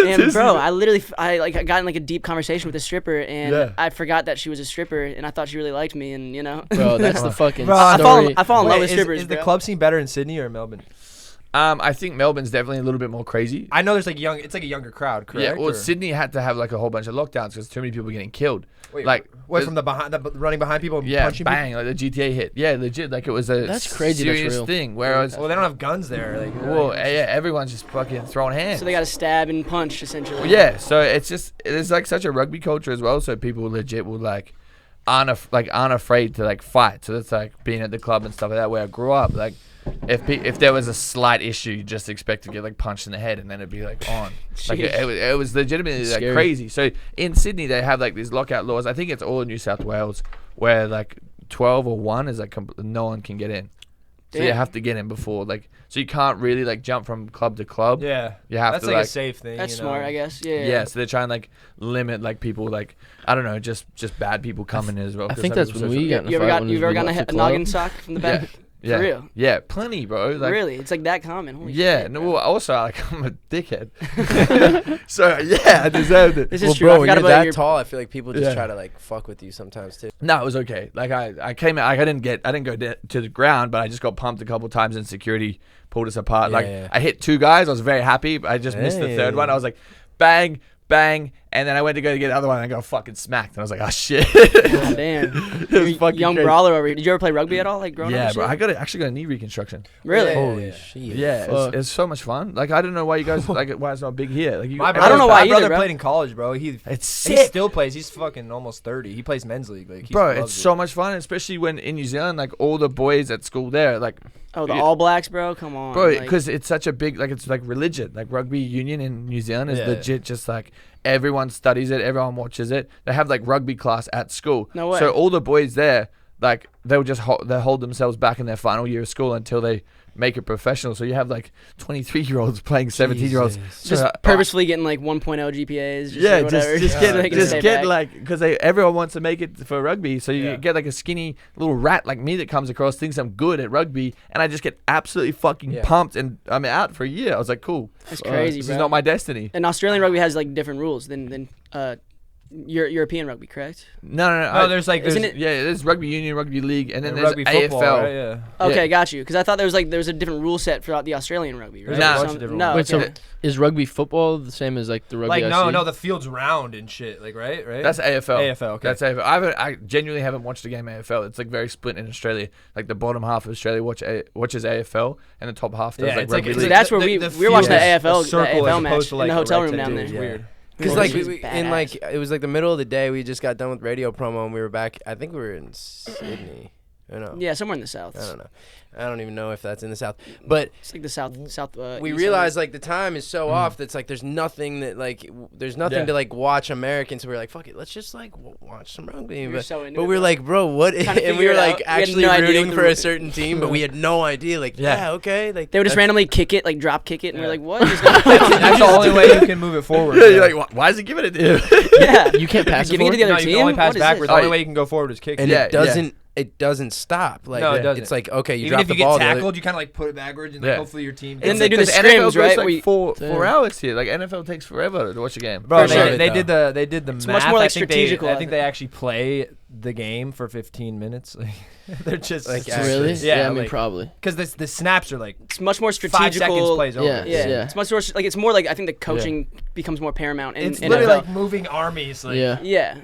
Speaker 3: and bro, I got in like a deep conversation with a stripper, and
Speaker 1: Yeah.
Speaker 3: I forgot that she was a stripper, and I thought she really liked me, and you know.
Speaker 2: Bro, that's the fucking
Speaker 5: Bro,
Speaker 3: I
Speaker 2: story.
Speaker 3: fall in love with
Speaker 5: Wait,
Speaker 3: strippers.
Speaker 5: is the
Speaker 3: bro.
Speaker 5: club scene better in Sydney or Melbourne?
Speaker 1: I think Melbourne's definitely a little bit more crazy.
Speaker 5: I know there's like it's like a younger crowd, correct?
Speaker 1: Yeah. Well,
Speaker 5: or-
Speaker 1: Sydney had to have like a whole bunch of lockdowns because too many people were getting killed.
Speaker 5: Wait,
Speaker 1: like
Speaker 5: what
Speaker 1: there's-
Speaker 5: from the running behind people and
Speaker 1: Yeah,
Speaker 5: punching
Speaker 1: bang, like the GTA hit. Yeah, legit. Like it was a
Speaker 2: That's crazy, that's
Speaker 1: serious
Speaker 2: real.
Speaker 1: thing. Whereas,
Speaker 5: people? Well, they don't have guns there. Like,
Speaker 1: well, yeah, everyone's just fucking throwing hands.
Speaker 3: So they got to stab and punch essentially.
Speaker 1: Well, yeah, so it's like such a rugby culture as well. So people legit will like aren't afraid to like fight. So that's like being at the club and stuff like that. Where I grew up, like if there was a slight issue, you just expect to get like punched in the head and then it'd be like on. Like it was legitimately like
Speaker 2: Scary.
Speaker 1: crazy. So in Sydney they have like these lockout laws. I think it's all in New South Wales where like 12 or 1 is like no one can get in. So you
Speaker 3: Damn.
Speaker 1: have to get in before like so you can't really like jump from club to club.
Speaker 5: yeah,
Speaker 1: You have
Speaker 5: that's
Speaker 1: to
Speaker 5: like,
Speaker 1: like
Speaker 5: a safe thing.
Speaker 3: That's
Speaker 5: you know?
Speaker 3: smart, I guess. Yeah.
Speaker 1: yeah, so they're trying to like limit like people like I don't know, just bad people coming in as well.
Speaker 2: I
Speaker 1: 'cause
Speaker 2: think
Speaker 1: some
Speaker 2: that's
Speaker 1: people
Speaker 2: when
Speaker 1: social-
Speaker 2: we got in a
Speaker 3: You ever
Speaker 2: fight
Speaker 3: got
Speaker 2: when
Speaker 3: you ever
Speaker 2: we
Speaker 3: gotten
Speaker 2: left
Speaker 3: a
Speaker 2: the club.
Speaker 3: noggin sock from the back?
Speaker 1: Yeah,
Speaker 3: real?
Speaker 1: yeah, plenty, bro. Like,
Speaker 3: Really? It's like that common. Holy
Speaker 1: yeah,
Speaker 3: shit,
Speaker 1: no,
Speaker 3: bro.
Speaker 1: well, also like I'm a dickhead, so yeah, I deserved it.
Speaker 3: This
Speaker 6: Well,
Speaker 3: is true.
Speaker 6: bro,
Speaker 3: I
Speaker 6: when
Speaker 3: forgot
Speaker 6: you're
Speaker 3: about
Speaker 6: that
Speaker 3: your
Speaker 6: tall, I feel like people just
Speaker 1: Yeah.
Speaker 6: try to like fuck with you sometimes too.
Speaker 1: No, it was okay. Like I came out, like, I didn't go to the ground, but I just got pumped a couple times and security pulled us apart.
Speaker 6: Yeah,
Speaker 1: Like
Speaker 6: yeah.
Speaker 1: I hit 2 guys, I was very happy, but I just missed the third
Speaker 6: Hey.
Speaker 1: one. I was like, bang, bang, and then I went to go to get the other one and I got fucking smacked, and I was like, oh shit.
Speaker 3: God damn.
Speaker 1: It was
Speaker 3: You're
Speaker 1: fucking
Speaker 3: young
Speaker 1: crazy.
Speaker 3: brawler over here. Did you ever play rugby at all? Like growing up?
Speaker 1: Yeah,
Speaker 3: and
Speaker 1: bro,
Speaker 3: shit?
Speaker 1: actually got a knee reconstruction.
Speaker 3: Really?
Speaker 5: Yeah.
Speaker 6: Holy shit.
Speaker 1: Yeah,
Speaker 2: Fuck.
Speaker 1: it's so much fun. Like I don't know why you guys like why it's not big here. Like you,
Speaker 5: My
Speaker 3: I don't know why
Speaker 5: my
Speaker 3: either,
Speaker 5: brother
Speaker 3: bro.
Speaker 5: played in college, bro. He
Speaker 1: It's
Speaker 5: he
Speaker 1: sick,
Speaker 5: still plays. He's fucking almost 30. He plays men's league. Like, he
Speaker 1: bro.
Speaker 5: loves
Speaker 1: It's
Speaker 5: it.
Speaker 1: so much fun, especially when in New Zealand, like all the boys at school there, like
Speaker 3: Oh, the All Blacks, bro. Come on.
Speaker 1: bro,
Speaker 3: like-
Speaker 1: because it's such a big like it's like religion. Like rugby union in New Zealand is
Speaker 5: Yeah.
Speaker 1: legit. Just like everyone studies it, everyone watches it. They have like rugby class at school.
Speaker 3: No way.
Speaker 1: So all the boys there, like they'll just they hold themselves back in their final year of school until they make it professional. So you have like 23-year-olds playing 17-year-olds.
Speaker 3: just purposefully getting like 1.0 GPAs. Just
Speaker 1: Yeah,
Speaker 3: or whatever,
Speaker 1: just
Speaker 3: so
Speaker 1: get
Speaker 3: they can stay back.
Speaker 1: like because everyone wants to make it for rugby, so you
Speaker 5: Yeah.
Speaker 1: get like a skinny little rat like me that comes across, thinks I'm good at rugby, and I just get absolutely fucking
Speaker 6: Yeah.
Speaker 1: pumped, and I'm out for a year. I was like, cool,
Speaker 3: That's crazy,
Speaker 1: this
Speaker 3: bro.
Speaker 1: is not my destiny.
Speaker 3: And Australian rugby has like different rules than European rugby, correct?
Speaker 1: No.
Speaker 5: No, there's
Speaker 3: Isn't it-
Speaker 1: Yeah, there's rugby union, rugby league, and then
Speaker 5: and
Speaker 1: there's
Speaker 5: rugby
Speaker 1: AFL.
Speaker 5: football, right? Yeah.
Speaker 3: Okay,
Speaker 1: Yeah.
Speaker 3: got you. Because I thought there was a different rule set for the Australian rugby, right?
Speaker 5: There's
Speaker 1: a
Speaker 3: Or
Speaker 1: bunch
Speaker 3: some-
Speaker 5: of different
Speaker 3: no,
Speaker 2: Wait,
Speaker 3: okay.
Speaker 2: so is rugby football the same as like the rugby?
Speaker 5: Like
Speaker 2: IC?
Speaker 5: no, the field's round and shit. Like right.
Speaker 1: That's AFL.
Speaker 5: AFL. Okay.
Speaker 1: That's AFL. I genuinely haven't watched a game of AFL. It's like very split in Australia. Like the bottom half of Australia watches AFL, and the top half does
Speaker 5: Yeah,
Speaker 1: like
Speaker 5: it's like-
Speaker 1: rugby
Speaker 5: it's
Speaker 3: So
Speaker 1: league.
Speaker 5: like
Speaker 3: that's where
Speaker 5: the
Speaker 3: we
Speaker 5: field
Speaker 3: were watching the
Speaker 5: is a
Speaker 3: AFL
Speaker 5: circle as
Speaker 3: match
Speaker 5: opposed to, like,
Speaker 3: in the
Speaker 5: a
Speaker 3: hotel room
Speaker 5: rectangle.
Speaker 3: down
Speaker 5: It's
Speaker 3: there.
Speaker 5: weird.
Speaker 6: Because
Speaker 3: Yeah.
Speaker 6: like
Speaker 3: Which is
Speaker 6: in
Speaker 3: badass.
Speaker 6: like it was like the middle of the day. We just got done with radio promo and we were back. I think we were in Sydney. I don't know.
Speaker 3: Yeah, somewhere in the south.
Speaker 6: I don't know. I don't even know if that's in the south. But
Speaker 3: It's like the south.
Speaker 6: we
Speaker 3: east
Speaker 6: realized like the time is so off that's like there's nothing that like there's nothing
Speaker 1: Yeah.
Speaker 6: to like watch American. So we were like, fuck it, let's just like watch some rugby.
Speaker 3: We were
Speaker 6: But,
Speaker 3: so into
Speaker 6: but
Speaker 3: it,
Speaker 6: we were
Speaker 3: bro.
Speaker 6: like, bro, what?
Speaker 3: Trying to
Speaker 6: And we
Speaker 3: figure
Speaker 6: were
Speaker 3: it
Speaker 6: like
Speaker 3: out. We had
Speaker 6: actually
Speaker 3: no idea
Speaker 6: rooting
Speaker 3: what
Speaker 6: for
Speaker 3: the-
Speaker 6: a certain team, but we had no idea. Like, yeah, okay, like
Speaker 3: They would just
Speaker 6: that's-
Speaker 3: randomly kick it, like drop kick it, and we're like, what is
Speaker 5: That's
Speaker 3: going on?
Speaker 5: the only way you can move it forward.
Speaker 1: Yeah, you're like, why is he giving it to you?
Speaker 3: Yeah,
Speaker 2: You can't pass it
Speaker 3: giving it to
Speaker 2: forward?
Speaker 3: the other
Speaker 5: No, you
Speaker 3: team.
Speaker 5: can only pass
Speaker 3: What is
Speaker 5: backwards.
Speaker 3: this?
Speaker 5: The only
Speaker 1: Oh,
Speaker 5: way you can go forward is kick.
Speaker 6: and
Speaker 1: Yeah,
Speaker 6: it doesn't stop. Like
Speaker 5: No, it doesn't.
Speaker 6: It's like okay, you
Speaker 5: Even
Speaker 6: drop
Speaker 5: if
Speaker 6: the
Speaker 5: you get
Speaker 6: ball. the other-
Speaker 5: tackled, you kind of like put it backwards, and
Speaker 1: Yeah.
Speaker 5: like, hopefully your team.
Speaker 3: And they do
Speaker 1: Because
Speaker 3: the
Speaker 1: NFL
Speaker 3: scrims,
Speaker 1: goes
Speaker 3: right?
Speaker 1: like
Speaker 3: where you-
Speaker 1: four
Speaker 2: Damn.
Speaker 1: hours here. Like NFL takes forever to watch a game.
Speaker 5: Bro,
Speaker 3: For sure.
Speaker 5: they did the
Speaker 3: It's
Speaker 5: math.
Speaker 3: much more, like,
Speaker 5: I think
Speaker 3: strategical,
Speaker 5: I
Speaker 3: I
Speaker 5: think they actually play the game for 15 minutes. Like they're just
Speaker 6: Like,
Speaker 5: it's just-
Speaker 2: Really?
Speaker 5: Yeah,
Speaker 2: I mean
Speaker 5: like-
Speaker 2: probably.
Speaker 5: because the snaps are like
Speaker 3: It's much more
Speaker 5: 5
Speaker 3: strategical.
Speaker 5: seconds plays over.
Speaker 2: Yeah.
Speaker 3: Yeah, it's much more like it's more like I think the coaching becomes more paramount. In
Speaker 5: It's
Speaker 3: NFL.
Speaker 5: literally like moving armies. Like,
Speaker 2: Yeah.
Speaker 3: Yeah.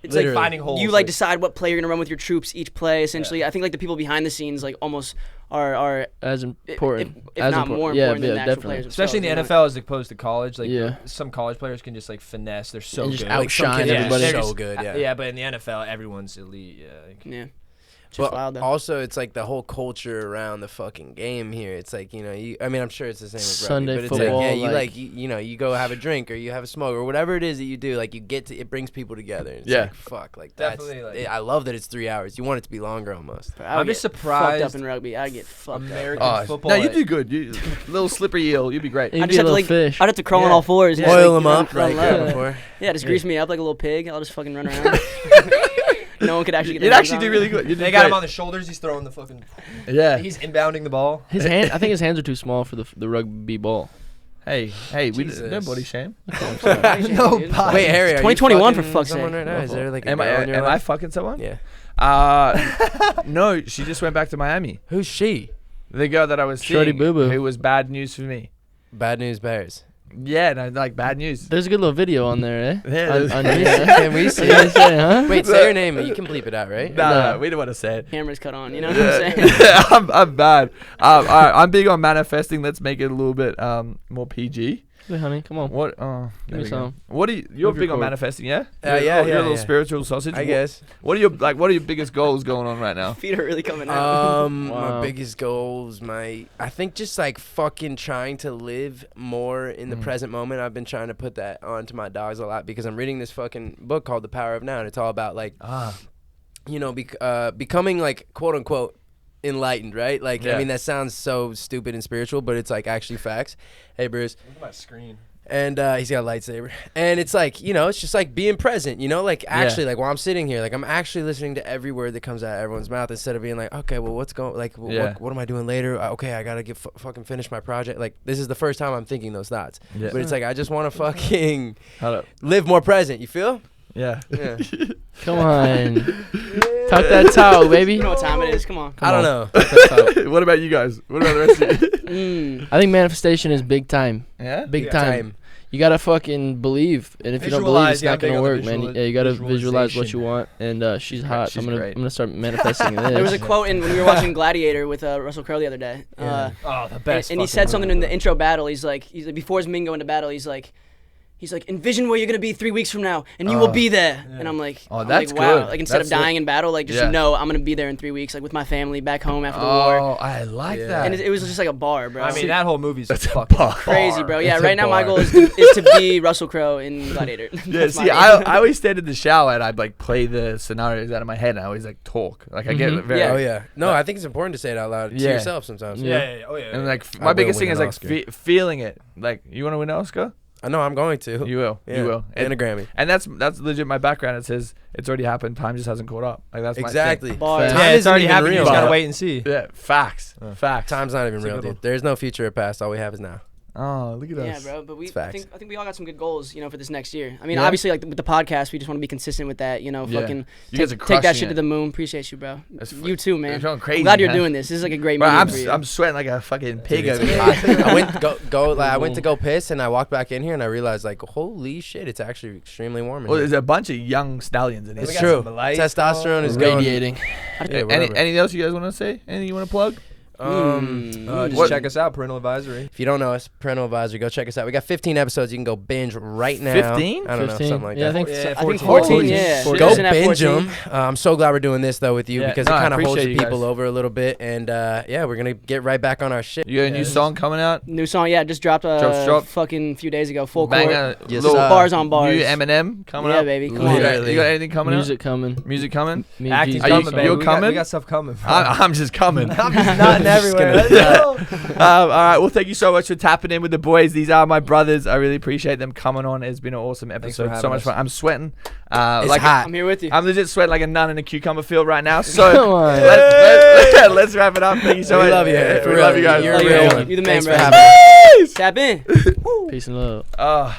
Speaker 3: It's
Speaker 5: like
Speaker 3: like
Speaker 5: finding holes.
Speaker 3: you like decide what play you're gonna run with your troops each play. Essentially, I think like the people behind the scenes like almost are
Speaker 2: As important.
Speaker 3: if
Speaker 2: as
Speaker 3: not
Speaker 2: important.
Speaker 3: more
Speaker 2: yeah,
Speaker 3: important than
Speaker 2: yeah,
Speaker 3: the actual
Speaker 2: definitely.
Speaker 3: players.
Speaker 5: especially in the
Speaker 3: themselves,
Speaker 5: NFL as opposed to college. Like
Speaker 2: Yeah.
Speaker 5: some college players can just like finesse. They're so
Speaker 2: And just
Speaker 5: good.
Speaker 2: out-
Speaker 6: like some
Speaker 2: outshine
Speaker 6: kids are
Speaker 2: everybody.
Speaker 5: they're
Speaker 6: so
Speaker 5: just-
Speaker 6: good. Yeah.
Speaker 5: Yeah, but in the NFL, everyone's elite. Yeah. Like,
Speaker 3: You know? Yeah. Just
Speaker 6: But
Speaker 3: wild though.
Speaker 6: also, it's like the whole culture around the fucking game here. It's like I mean, I'm sure it's the same with
Speaker 2: Sunday
Speaker 6: rugby, but
Speaker 2: football,
Speaker 6: it's like, yeah,
Speaker 2: like-
Speaker 6: you go have a drink or you have a smoke or whatever it is that you do. Like it brings people together. It's
Speaker 1: Yeah.
Speaker 6: like, fuck, like that's.
Speaker 5: Definitely, like-
Speaker 6: I love that it's 3 hours. You want it to be longer almost.
Speaker 3: But I would
Speaker 5: I'm just
Speaker 3: get fucked
Speaker 5: surprised
Speaker 3: up in rugby. I get fucked up.
Speaker 5: American
Speaker 1: Oh,
Speaker 5: football.
Speaker 1: no, you do good. You little slippery eel. You'd be great.
Speaker 2: You'd
Speaker 3: I
Speaker 2: be
Speaker 3: just
Speaker 2: a
Speaker 3: have to
Speaker 2: little
Speaker 3: like
Speaker 2: fish.
Speaker 3: I'd have to crawl on
Speaker 5: Yeah.
Speaker 3: all fours. and just,
Speaker 6: Oil
Speaker 3: like,
Speaker 6: them up
Speaker 3: run
Speaker 6: right
Speaker 3: low.
Speaker 6: there before.
Speaker 3: Yeah, just grease me up like a little pig. I'll just fucking run around. No one could actually get.
Speaker 1: You'd
Speaker 3: their
Speaker 1: actually
Speaker 3: hands
Speaker 1: do
Speaker 3: on
Speaker 1: really
Speaker 3: me.
Speaker 1: good. You'd do
Speaker 5: They got him
Speaker 1: great.
Speaker 5: on the shoulders. He's throwing the fucking.
Speaker 1: Yeah.
Speaker 5: He's inbounding the ball.
Speaker 2: His hand. I think his hands are too small for the rugby ball.
Speaker 1: Hey, we
Speaker 6: Jesus.
Speaker 1: no body shame.
Speaker 4: No
Speaker 3: Dude.
Speaker 4: pie.
Speaker 6: Wait, Harry, are you
Speaker 3: 2021 for
Speaker 6: fucking
Speaker 3: fuck's
Speaker 6: someone
Speaker 3: sake.
Speaker 6: right now? Is there like a
Speaker 1: Am
Speaker 6: girl in your
Speaker 1: I
Speaker 6: life?
Speaker 1: fucking someone?
Speaker 6: Yeah.
Speaker 1: No, she just went back to Miami.
Speaker 6: Who's she?
Speaker 1: The girl that I was
Speaker 2: Shorty
Speaker 1: seeing,
Speaker 2: Boo Boo.
Speaker 1: who was bad news for me.
Speaker 6: Bad News Bears.
Speaker 1: Yeah, no, like bad news.
Speaker 2: There's a good little video on there, eh?
Speaker 1: Yeah,
Speaker 2: On-
Speaker 1: there's-
Speaker 2: on
Speaker 6: Can we see
Speaker 2: What do you say, huh?
Speaker 6: Wait, say your name. You can bleep it out, right?
Speaker 1: Nah,
Speaker 2: No.
Speaker 1: we don't want to say it.
Speaker 3: Cameras cut on. You know what I'm
Speaker 1: Yeah.
Speaker 3: saying?
Speaker 1: I'm bad. All right, I'm big on manifesting. Let's make it a little bit more PG.
Speaker 2: Hey, honey, come on.
Speaker 1: What?
Speaker 2: Give me some.
Speaker 1: What are you're
Speaker 2: Move your
Speaker 1: big on
Speaker 2: cord.
Speaker 1: manifesting, yeah?
Speaker 6: Yeah,
Speaker 1: You're a
Speaker 6: yeah,
Speaker 1: little
Speaker 6: yeah.
Speaker 1: spiritual sausage.
Speaker 6: I guess.
Speaker 1: What are your biggest goals going on right now?
Speaker 3: Feet are really coming out.
Speaker 6: My
Speaker 2: Wow.
Speaker 6: biggest goals, I think just like fucking trying to live more in the present moment. I've been trying to put that onto my dogs a lot because I'm reading this fucking book called The Power of Now, and it's all about like, becoming like quote unquote enlightened, right? Like,
Speaker 1: Yeah.
Speaker 6: I mean, that sounds so stupid and spiritual, but it's like actually facts. Hey, Bruce.
Speaker 5: Look at my screen.
Speaker 6: And he's got a lightsaber. And it's like, it's just like being present, like actually, like while I'm sitting here, like I'm actually listening to every word that comes out of everyone's mouth instead of being like, okay, well, what's going, like,
Speaker 1: Yeah.
Speaker 6: what am I doing later? Okay, I got to fucking finish my project. Like, this is the first time I'm thinking those thoughts.
Speaker 1: Yeah.
Speaker 6: But it's like, I just want to fucking
Speaker 1: Hold up.
Speaker 6: live more present. You feel?
Speaker 1: Yeah.
Speaker 6: Yeah.
Speaker 2: Come on. Tuck that towel, baby.
Speaker 3: You know what time it is? Come on.
Speaker 6: I don't know.
Speaker 1: What about you guys? What about the rest of you?
Speaker 3: Mm.
Speaker 2: I think manifestation is big time.
Speaker 1: Yeah.
Speaker 2: Big
Speaker 6: Yeah.
Speaker 2: time. You gotta fucking believe, and if you don't believe, it's
Speaker 5: Visualize, yeah,
Speaker 2: not gonna
Speaker 5: big on the
Speaker 2: work, man.
Speaker 5: visual-
Speaker 2: Yeah, you gotta visualize what
Speaker 5: visualization.
Speaker 2: you want. And she's hot. So
Speaker 1: She's
Speaker 2: I'm
Speaker 1: great.
Speaker 2: gonna start manifesting this.
Speaker 3: There was a quote when we were watching Gladiator with Russell Crowe the other day.
Speaker 5: Oh, the best.
Speaker 3: And he said something in the intro battle. He's like before his men go into battle, he's like, envision where you're gonna be 3 weeks from now, and you will be there. And I'm like,
Speaker 1: Oh,
Speaker 3: I'm
Speaker 1: that's
Speaker 3: like, wow.
Speaker 1: good.
Speaker 3: Like instead
Speaker 1: That's
Speaker 3: of dying in battle, like just
Speaker 1: Yeah.
Speaker 3: know I'm gonna be there in 3 weeks, like with my family back home after the war.
Speaker 1: Oh, I like
Speaker 6: Yeah.
Speaker 1: that.
Speaker 3: And it was just like a bar, bro.
Speaker 5: I mean, that whole movie's
Speaker 1: That's a
Speaker 5: fucking
Speaker 1: bar.
Speaker 3: crazy, bro. Yeah,
Speaker 1: It's a
Speaker 3: right now my
Speaker 1: bar.
Speaker 3: goal is to be Russell Crowe in Gladiator.
Speaker 1: Yeah,
Speaker 3: That's
Speaker 1: see,
Speaker 3: my
Speaker 1: I always stand in the shower and I'd like play the scenarios out of my head and I always like talk. Like I get
Speaker 2: Mhm.
Speaker 1: very
Speaker 3: Yeah.
Speaker 6: Oh, yeah. No, I think it's important to say it out loud to
Speaker 1: Yeah.
Speaker 6: yourself sometimes.
Speaker 2: Yeah.
Speaker 5: Oh yeah.
Speaker 1: and like
Speaker 6: I
Speaker 1: my
Speaker 6: will
Speaker 1: biggest
Speaker 6: win
Speaker 1: thing is
Speaker 6: an
Speaker 1: like
Speaker 6: Oscar.
Speaker 1: feeling it. Like you want to win an Oscar?
Speaker 6: I know I'm going to.
Speaker 1: You will.
Speaker 6: Yeah.
Speaker 1: You will.
Speaker 6: And a Grammy.
Speaker 1: And that's legit my background. It says it's already happened. Time just hasn't caught up. Like that's
Speaker 6: Exactly.
Speaker 3: Bars.
Speaker 6: Time
Speaker 5: Yeah, it's
Speaker 6: isn't
Speaker 5: already
Speaker 6: even
Speaker 5: happened. You
Speaker 6: real.
Speaker 5: just gotta
Speaker 1: But-
Speaker 5: wait and see.
Speaker 1: my thing. Yeah, facts. Facts.
Speaker 6: Time's not even
Speaker 5: It's a
Speaker 6: real,
Speaker 5: good
Speaker 6: dude.
Speaker 5: one.
Speaker 6: There's no future or past. All we have is now.
Speaker 1: Oh, look at
Speaker 3: Yeah,
Speaker 1: us.
Speaker 3: bro. But
Speaker 6: It's
Speaker 3: I
Speaker 6: facts.
Speaker 3: think we all got some good goals, for this next year. I mean,
Speaker 1: Yeah.
Speaker 3: obviously, like with the podcast, we just want to be consistent with that.
Speaker 1: Yeah.
Speaker 3: Fucking
Speaker 1: You guys are
Speaker 3: take that
Speaker 1: crushing
Speaker 3: shit to
Speaker 1: it.
Speaker 3: the moon. Appreciate you, bro.
Speaker 1: That's
Speaker 3: You too, man.
Speaker 1: You're going crazy.
Speaker 3: I'm glad you're
Speaker 1: man.
Speaker 3: doing this. This is like a great
Speaker 1: Bro,
Speaker 3: medium for you.
Speaker 1: I'm sweating like a fucking pig
Speaker 6: Dude,
Speaker 1: over
Speaker 6: it's
Speaker 1: here.
Speaker 6: hot. I went to go piss, and I walked back in here, and I realized, like, holy shit, it's actually extremely warm in
Speaker 1: Well,
Speaker 6: here.
Speaker 1: there's a bunch of young stallions in here.
Speaker 6: It's
Speaker 5: got
Speaker 6: true.
Speaker 5: some lights
Speaker 6: Testosterone
Speaker 5: on.
Speaker 6: is going.
Speaker 2: Radiating.
Speaker 6: Yeah, whatever.
Speaker 1: Anything else you guys want to say? Anything you want to plug?
Speaker 5: Just
Speaker 1: What-
Speaker 5: check us out, Parental Advisory.
Speaker 6: If you don't know us, Parental Advisory, go check us out. We got 15 episodes. You can go binge right now.
Speaker 1: 15?
Speaker 6: I don't know,
Speaker 2: 15?
Speaker 6: something like
Speaker 2: Yeah,
Speaker 6: that.
Speaker 2: I think
Speaker 5: Yeah,
Speaker 2: so.
Speaker 3: I think
Speaker 5: 14.
Speaker 3: 14, yeah.
Speaker 2: 14.
Speaker 6: Go
Speaker 3: Isn't that
Speaker 6: binge
Speaker 3: 14?
Speaker 6: them. I'm so glad we're doing this though with you
Speaker 2: Yeah.
Speaker 6: because
Speaker 1: No,
Speaker 6: it
Speaker 1: I
Speaker 6: kind of holds
Speaker 1: appreciate
Speaker 6: the
Speaker 1: you
Speaker 6: people
Speaker 1: guys.
Speaker 6: over a little bit, and yeah, we're gonna get right back on our shit.
Speaker 1: You got a new song coming out?
Speaker 3: New song, yeah, just dropped
Speaker 1: Drop.
Speaker 3: fucking few days ago. Full
Speaker 1: Bang
Speaker 3: court.
Speaker 1: out.
Speaker 6: Yes,
Speaker 1: Little
Speaker 6: sir.
Speaker 3: Bars on bars.
Speaker 1: New Eminem coming
Speaker 3: Yeah,
Speaker 1: up.
Speaker 3: baby. Come
Speaker 1: You
Speaker 3: on.
Speaker 1: got,
Speaker 6: Literally.
Speaker 1: you got anything coming
Speaker 2: Music
Speaker 1: up?
Speaker 2: coming.
Speaker 1: Music coming?
Speaker 2: Me and
Speaker 5: Acting's
Speaker 2: G-
Speaker 1: Are you-
Speaker 5: coming, baby.
Speaker 1: you're
Speaker 5: We
Speaker 1: coming?
Speaker 5: got stuff coming.
Speaker 1: I'm just coming.
Speaker 5: I'm just nodding everywhere. Let's go.
Speaker 1: All right. Well, thank you so much for tapping in with the boys. These are my brothers. I really appreciate them coming on. It's been an awesome
Speaker 5: Thanks for
Speaker 1: episode. So
Speaker 5: having
Speaker 1: much
Speaker 5: us.
Speaker 1: fun. I'm sweating.
Speaker 6: It's
Speaker 1: like
Speaker 6: hot.
Speaker 3: I'm here with you.
Speaker 1: I'm legit sweating like a nun in a cucumber field right now. So
Speaker 2: Come on.
Speaker 1: let's wrap it up. Thank you so
Speaker 6: We
Speaker 1: much.
Speaker 6: love you.
Speaker 1: Yeah,
Speaker 6: For
Speaker 1: we
Speaker 6: real.
Speaker 1: love you guys.
Speaker 6: You're a
Speaker 3: Love
Speaker 6: real
Speaker 3: you.
Speaker 6: one.
Speaker 3: You the man,
Speaker 6: Thanks
Speaker 3: bro.
Speaker 6: for having us.
Speaker 3: Tap in.
Speaker 2: Peace and love.